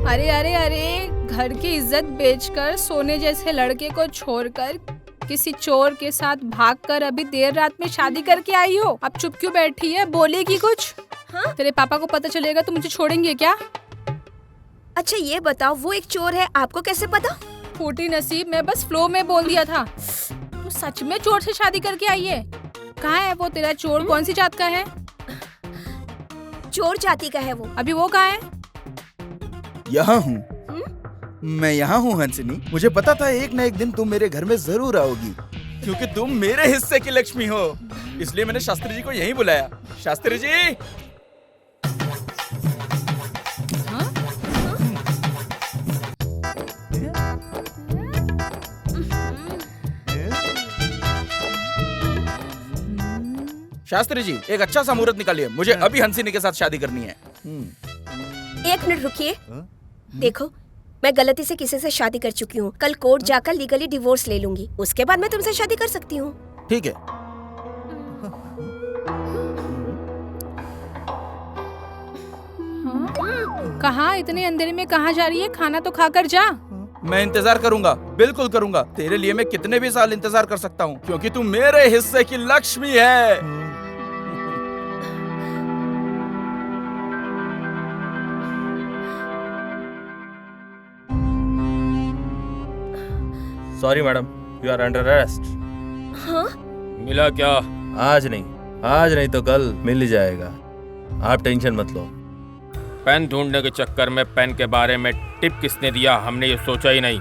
अरे अरे अरे, घर की इज्जत बेचकर सोने जैसे लड़के को छोड़कर किसी चोर के साथ भागकर अभी देर रात में शादी करके आई हो। अब चुप क्यों बैठी है? बोलेगी कुछ? हाँ? तेरे पापा को पता चलेगा तो मुझे छोड़ेंगे क्या? अच्छा ये बताओ, वो एक चोर है, आपको कैसे पता? फूटी नसीब, मैं बस फ्लो में बोल दिया था। तू सच में चोर से शादी करके आई है? कहाँ है वो तेरा चोर? कौन सी जात का है? चोर जाति का है वो। अभी वो कहाँ है? यहाँ हूँ मैं, यहाँ हूँ हंसिनी। मुझे पता था एक न एक दिन तुम मेरे घर में जरूर आओगी, क्योंकि तुम मेरे हिस्से की लक्ष्मी हो। इसलिए मैंने शास्त्री जी को यहीं बुलाया। शास्त्री जी। शास्त्री जी, एक अच्छा सा मुहूर्त निकालिए, मुझे अभी हंसिनी के साथ शादी करनी है। एक मिनट रुकिए। देखो, मैं गलती से किसी से शादी कर चुकी हूँ। कल कोर्ट जाकर लीगली डिवोर्स ले लूंगी, उसके बाद मैं तुमसे शादी कर सकती हूँ। ठीक है। कहाँ इतने अंधेरे में कहाँ जा रही है? खाना तो खाकर जा। मैं इंतजार करूंगा, बिल्कुल करूंगा। तेरे लिए मैं कितने भी साल इंतजार कर सकता हूँ, क्योंकि तू मेरे हिस्से की लक्ष्मी है। Sorry madam, you are under arrest. हाँ? मिला क्या? आज नहीं तो कल मिल ही जाएगा, आप टेंशन मत लो। पेन ढूंढने के चक्कर में पेन के बारे में टिप किसने दिया, हमने ये सोचा ही नहीं।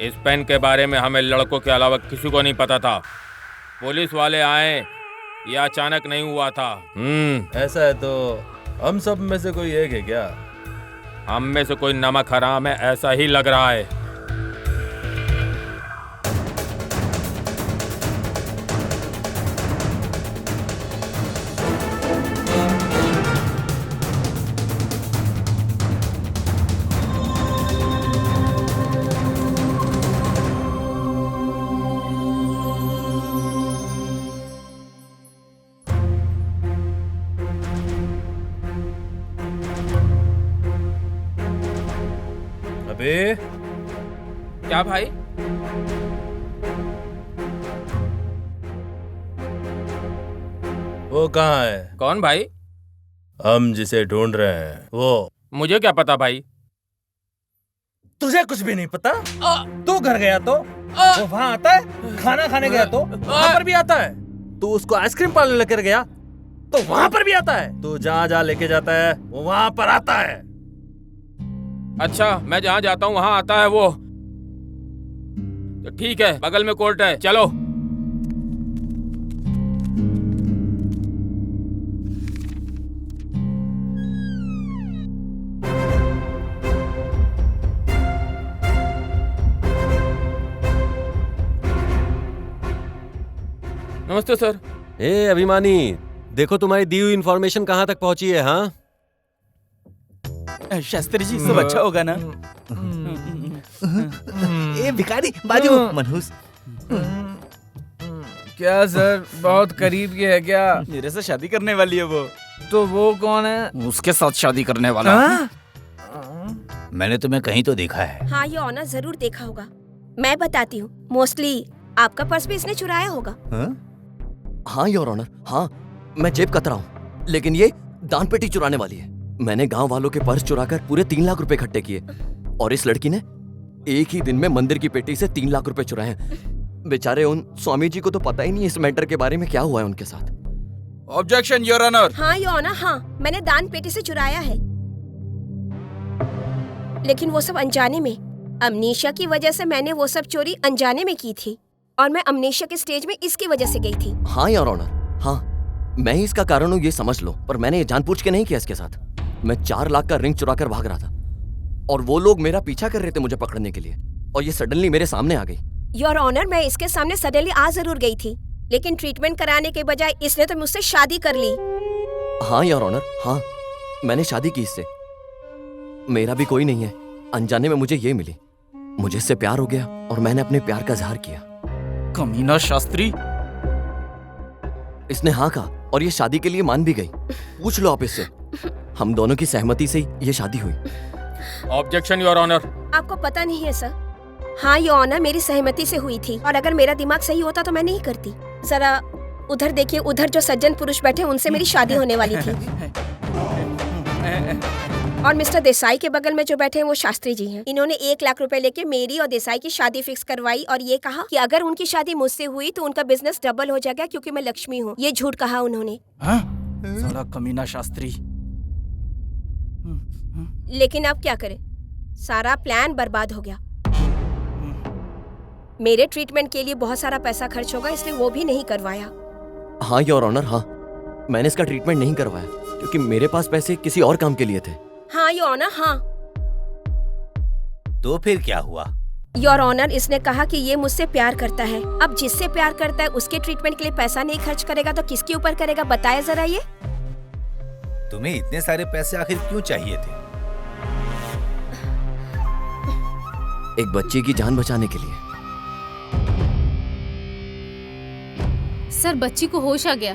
इस पेन के बारे में हमें लड़कों के अलावा किसी को नहीं पता था। पुलिस वाले आए, ये अचानक नहीं हुआ था। ऐसा है तो हम सब में से कोई एक है क्या? हम में से कोई नमक हराम है, ऐसा ही लग रहा है। अबे क्या भाई? वो कहाँ है? कौन भाई? हम जिसे ढूंढ रहे हैं वो। मुझे क्या पता भाई? तुझे कुछ भी नहीं पता? तू घर गया तो वो वहाँ आता है, खाना खाने गया तो वहाँ पर भी आता है, तू उसको आइसक्रीम पार्लर लेकर गया तो वहाँ पर भी आता है, तू जहाँ लेके जाता है वो वहाँ पर आता है। अच्छा, मैं जहाँ जाता हूँ वहाँ आता है वो। तो ठीक है, बगल में कोर्ट है, चलो। नमस्ते सर। ए अभिमानी, देखो तुम्हारी दी हुई इंफॉर्मेशन कहाँ तक पहुंची है। हाँ शास्त्री जी, सब अच्छा होगा ना? ए भिखारी, बाजू मनहूस। क्या सर, बहुत करीब के है क्या? मेरे से शादी करने वाली है वो। तो वो कौन है? उसके साथ शादी करने वाला। मैंने तुम्हें कहीं तो देखा है। हाँ, ये ऑनर जरूर देखा होगा। मैं बताती हूँ, मोस्टली आपका पर्स भी इसने चुराया होगा। हाँ योर ऑनर, हाँ मैं जेब कतरा हूँ, लेकिन ये दान पेटी चुराने वाली है। मैंने गांव वालों के पर्स चुराकर पूरे 3 लाख रुपए इकट्ठे किए और इस लड़की ने एक ही दिन में मंदिर की पेटी से 3 लाख रुपए चुराए हैं। बेचारे उन स्वामी जी को तो पता ही नहीं इस मैटर के बारे में क्या हुआ है उनके साथ। Objection your honour. हाँ योर ऑनर, हाँ मैंने दान पेटी से चुराया है, लेकिन वो सब अनजाने में। अमनीशा की वजह से मैंने वो सब चोरी अनजाने में की थी और मैं अमनीशा के स्टेज में इसकी वजह से गई थी। हाँ योर ऑनर, हाँ मैं ही इसका कारण हूँ, ये समझ लो। पर मैंने ये जानबूझ के नहीं किया इसके साथ। मैं 4 लाख का रिंग चुरा कर भाग रहा था और वो लोग मेरा पीछा कर रहे थे मुझे पकड़ने के लिए, और ये सडनली मेरे सामने आ गई। योर ऑनर, मैं इसके सामने सडनली आ जरूर गई थी, लेकिन ट्रीटमेंट कराने के बजाय इसने तो मुझसे शादी कर ली। हाँ योर ऑनर, हाँ मैंने शादी की इससे। मेरा भी कोई नहीं है, अनजाने में मुझे ये मिली, मुझे इससे प्यार हो गया और मैंने अपने प्यार का इजहार किया। कमीना शास्त्री। इसने हाँ कहा और ये शादी के लिए मान भी गई। पूछ लो आप इससे, हम दोनों की सहमति से ये शादी हुई। Objection your honour. आपको पता नहीं है सर? हाँ योर ऑनर, मेरी सहमति से हुई थी और अगर मेरा दिमाग सही होता तो मैं नहीं करती। जरा उधर देखिए, उधर जो सज्जन पुरुष बैठे उनसे मेरी शादी होने वाली थी। और मिस्टर देसाई के बगल में जो बैठे हैं वो शास्त्री जी हैं। इन्होंने 1 लाख रुपए लेके मेरी और देसाई की शादी फिक्स करवाई और ये कहा कि अगर उनकी शादी मुझसे हुई तो उनका बिजनेस डबल हो जाएगा क्योंकि मैं लक्ष्मी हूँ। ये झूठ कहा उन्होंने। साला कमीना शास्त्री। लेकिन अब क्या करें, सारा प्लान बर्बाद हो गया। मेरे ट्रीटमेंट के लिए बहुत सारा पैसा खर्च होगा, इसलिए वो भी नहीं करवाया। हाँ योर ऑनर, हाँ। मैंने इसका ट्रीटमेंट नहीं करवाया क्योंकि मेरे पास पैसे किसी और काम के लिए थे। हाँ योर ऑनर, हाँ। तो फिर क्या हुआ? योर ऑनर, इसने कहा कि ये मुझसे प्यार करता है। अब जिससे प्यार करता है उसके ट्रीटमेंट के लिए पैसा नहीं खर्च करेगा तो किसके ऊपर करेगा, बताया जरा ये। तुम्हें इतने सारे पैसे आखिर क्यों चाहिए थे? एक बच्चे की जान बचाने के लिए। सर, बच्ची को होश आ गया।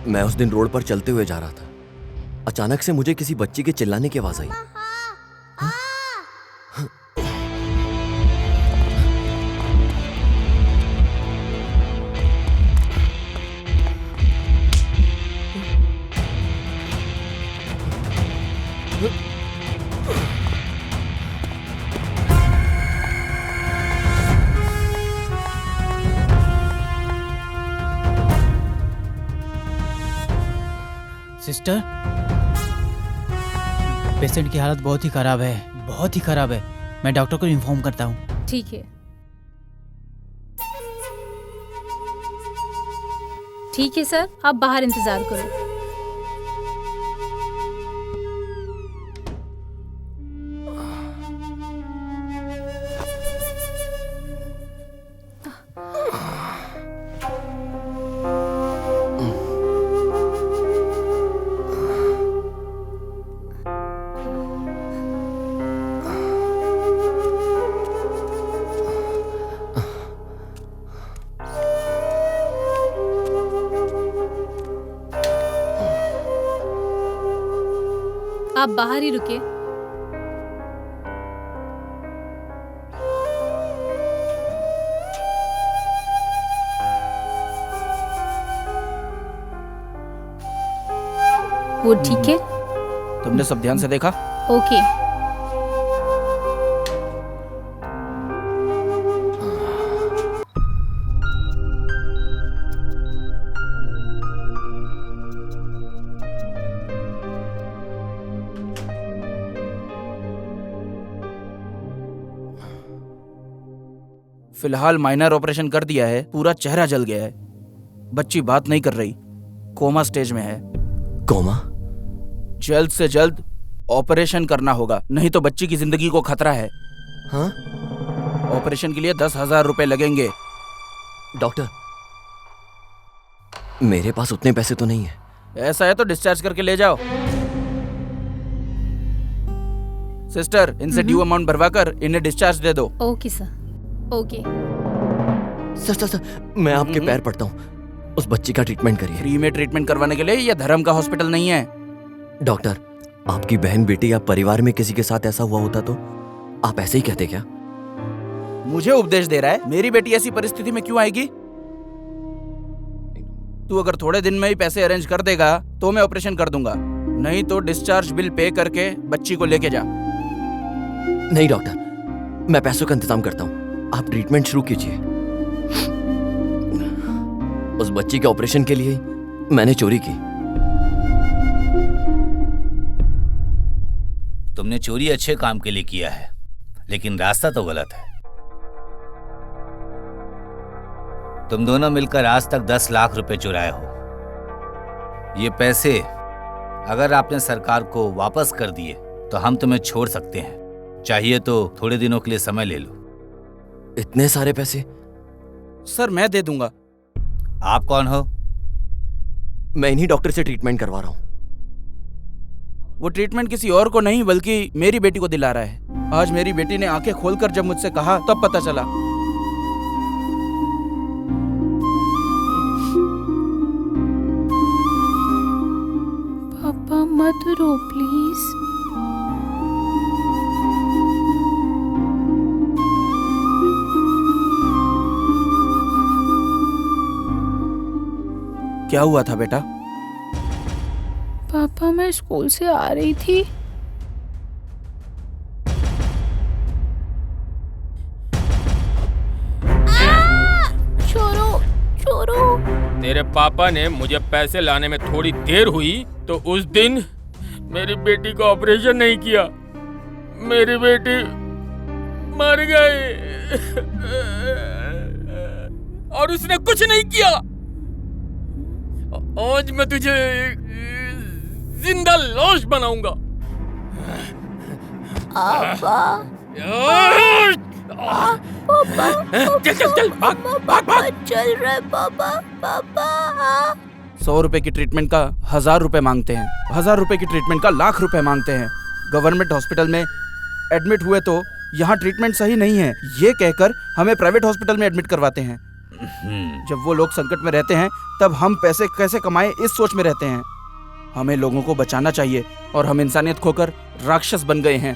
मैं उस दिन रोड पर चलते हुए जा रहा था। अचानक से मुझे किसी बच्ची के चिल्लाने की आवाज आई। सिस्टर, पेशेंट की हालत बहुत ही खराब है, बहुत ही खराब है। मैं डॉक्टर को इन्फॉर्म करता हूँ। ठीक है, ठीक है सर, आप बाहर इंतजार करो। आप बाहर ही रुके। वो ठीक है? तुमने सब ध्यान से देखा? ओके। फिलहाल माइनर ऑपरेशन कर दिया है, पूरा चेहरा जल गया है। बच्ची बात नहीं कर रही, कोमा स्टेज में है। कोमा? जल्द से जल्द ऑपरेशन करना होगा, नहीं तो बच्ची की जिंदगी को खतरा है। हाँ? ऑपरेशन के लिए 10,000 रुपए लगेंगे। डॉक्टर, मेरे पास उतने पैसे तो नहीं है। ऐसा है तो डिस्चार्ज करके ले जाओ। सिस्टर, इनसे ड्यू अमाउंट भरवाकर इन्हें डिस्चार्ज दे दो। Okay sir, okay. सर, मैं आपके पैर पड़ता हूँ, उस बच्ची का ट्रीटमेंट करिए। फ्री में ट्रीटमेंट करवाने के लिए यह धर्म का हॉस्पिटल नहीं है। डॉक्टर, आपकी बहन, बेटी या परिवार में किसी के साथ ऐसा हुआ होता तो आप ऐसे ही कहते क्या? मुझे उपदेश दे रहा है? मेरी बेटी ऐसी परिस्थिति में क्यों आएगी? तू अगर थोड़े दिन में ही पैसे अरेंज कर देगा तो मैं ऑपरेशन कर दूंगा, नहीं तो डिस्चार्ज बिल पे करके बच्ची को लेके जा। नहीं डॉक्टर, मैं पैसों का इंतजाम करता हूँ, आप ट्रीटमेंट शुरू कीजिए। उस बच्ची के ऑपरेशन के लिए मैंने चोरी की। तुमने चोरी अच्छे काम के लिए किया है, लेकिन रास्ता तो गलत है। तुम दोनों मिलकर आज तक 10 लाख रुपए चुराए हो। ये पैसे अगर आपने सरकार को वापस कर दिए तो हम तुम्हें छोड़ सकते हैं, चाहिए तो थोड़े दिनों के लिए समय ले लो। इतने सारे पैसे? सर, मैं दे दूंगा। आप कौन हो? मैं इन्हीं डॉक्टर से ट्रीटमेंट करवा रहा हूँ। वो ट्रीटमेंट किसी और को नहीं बल्कि मेरी बेटी को दिला रहा है। आज मेरी बेटी ने आंखें खोलकर जब मुझसे कहा तब पता चला। पापा मत रो प्लीज। क्या हुआ था बेटा? पापा, मैं स्कूल से आ रही थी, छोड़ो। तेरे पापा ने मुझे पैसे लाने में थोड़ी देर हुई तो उस दिन मेरी बेटी का ऑपरेशन नहीं किया, मेरी बेटी मर गई। और उसने कुछ नहीं किया। आज मैं तुझे जिंदा लाश बनाऊंगा। चल चल चल, भाग भाग भाग। चल रहे पापा, पापा। 100 रुपए की ट्रीटमेंट का 1000 रुपए मांगते हैं, 1000 रुपए की ट्रीटमेंट का लाख रुपए मांगते हैं। गवर्नमेंट हॉस्पिटल में एडमिट हुए तो यहाँ ट्रीटमेंट सही नहीं है, ये कहकर हमें प्राइवेट हॉस्पिटल में एडमिट करवाते हैं। जब वो लोग संकट में रहते हैं तब हम पैसे कैसे कमाएं इस सोच में रहते हैं। हमें लोगों को बचाना चाहिए और हम इंसानियत खोकर राक्षस बन गए हैं।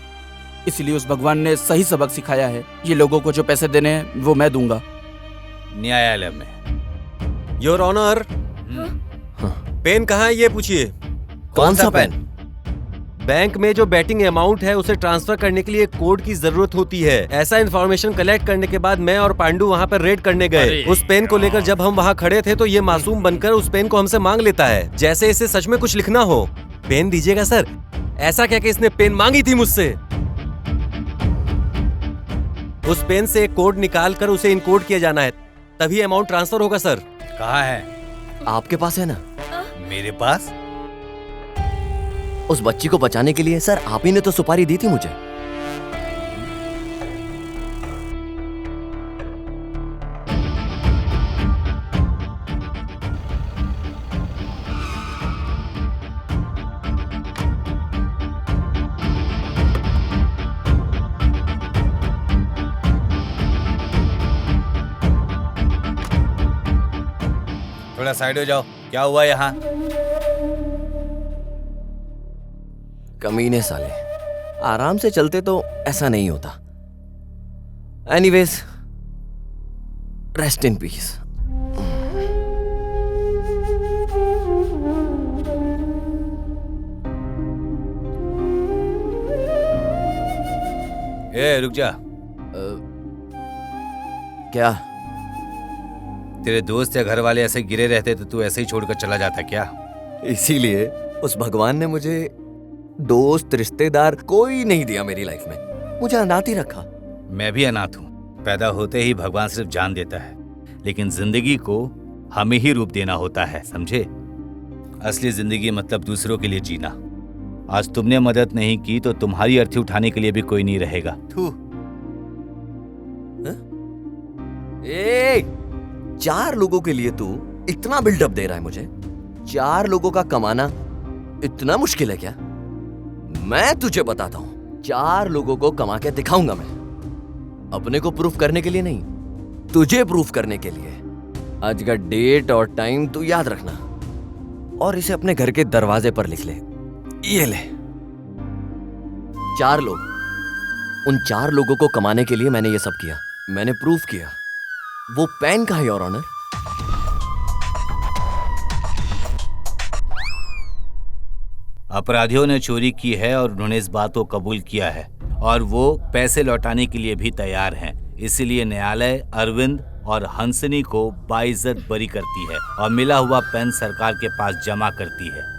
इसलिए उस भगवान ने सही सबक सिखाया है। ये लोगों को जो पैसे देने हैं वो मैं दूंगा। न्यायालय में। योर ऑनर, पेन कहाँ है ये पूछिए। कौन सा पेन? बैंक में जो बैटिंग अमाउंट है उसे ट्रांसफर करने के लिए कोड की जरूरत होती है। ऐसा इन्फॉर्मेशन कलेक्ट करने के बाद मैं और पांडू वहाँ पर रेड करने गए। उस पेन को लेकर जब हम वहाँ खड़े थे तो ये मासूम बनकर उस पेन को हमसे मांग लेता है, जैसे इसे सच में कुछ लिखना हो। पेन दीजिएगा सर। ऐसा क्या कि इसने पेन मांगी थी मुझसे। उस पेन से एक कोड निकाल कर उसे इनकोड किया जाना है, तभी अमाउंट ट्रांसफर होगा सर। कहाँ है? आपके पास है ना? मेरे पास? उस बच्ची को बचाने के लिए सर आप ही ने तो सुपारी दी थी मुझे। थोड़ा साइड हो जाओ। क्या हुआ यहाँ? कमीने साले, आराम से चलते तो ऐसा नहीं होता। Anyways, rest in piece. रुक जा। क्या? तेरे दोस्त या घर वाले ऐसे गिरे रहते तो तू ऐसे ही छोड़कर चला जाता क्या? इसीलिए उस भगवान ने मुझे दोस्त रिश्तेदार कोई नहीं दिया मेरी लाइफ में, मुझे अनाथ ही रखा। मैं भी अनाथ हूँ। पैदा होते ही भगवान सिर्फ जान देता है, लेकिन जिंदगी को हमें ही रूप देना होता है, समझे? असली जिंदगी मतलब दूसरों के लिए जीना। आज तुमने मदद नहीं की तो तुम्हारी अर्थी उठाने के लिए भी कोई नहीं रहेगा। थू। 4 लोगों के लिए तू इतना बिल्डअप दे रहा है मुझे? 4 लोगों का कमाना इतना मुश्किल है क्या? मैं तुझे बताता हूं, 4 लोगों को कमा के दिखाऊंगा मैं। अपने को प्रूफ करने के लिए नहीं, तुझे प्रूफ करने के लिए। आज का डेट और टाइम तू याद रखना और इसे अपने घर के दरवाजे पर लिख ले। ये ले। 4 लोग, उन 4 लोगों को कमाने के लिए मैंने ये सब किया, मैंने प्रूफ किया। वो पेन कहाँ है योर ऑनर? अपराधियों ने चोरी की है और उन्होंने इस बात को कबूल किया है और वो पैसे लौटाने के लिए भी तैयार हैं। इसीलिए न्यायालय अरविंद और हंसनी को बाइज्जत बरी करती है और मिला हुआ पेन सरकार के पास जमा करती है।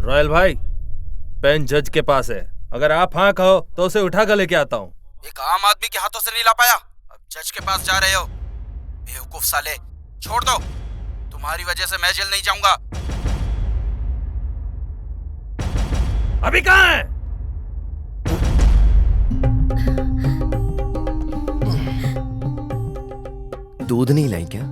रॉयल भाई, पेन जज के पास है। अगर आप हाँ कहो तो उसे उठा कर लेके आता हूँ। एक आम आदमी के हाथों से नहीं ला पाया, अब जज के पास जा रहे हो? बेवकूफ साले, छोड़ दो। तुम्हारी वजह से मैं जेल नहीं जाऊंगा। अभी कहाँ है? दूध नहीं लाई क्या?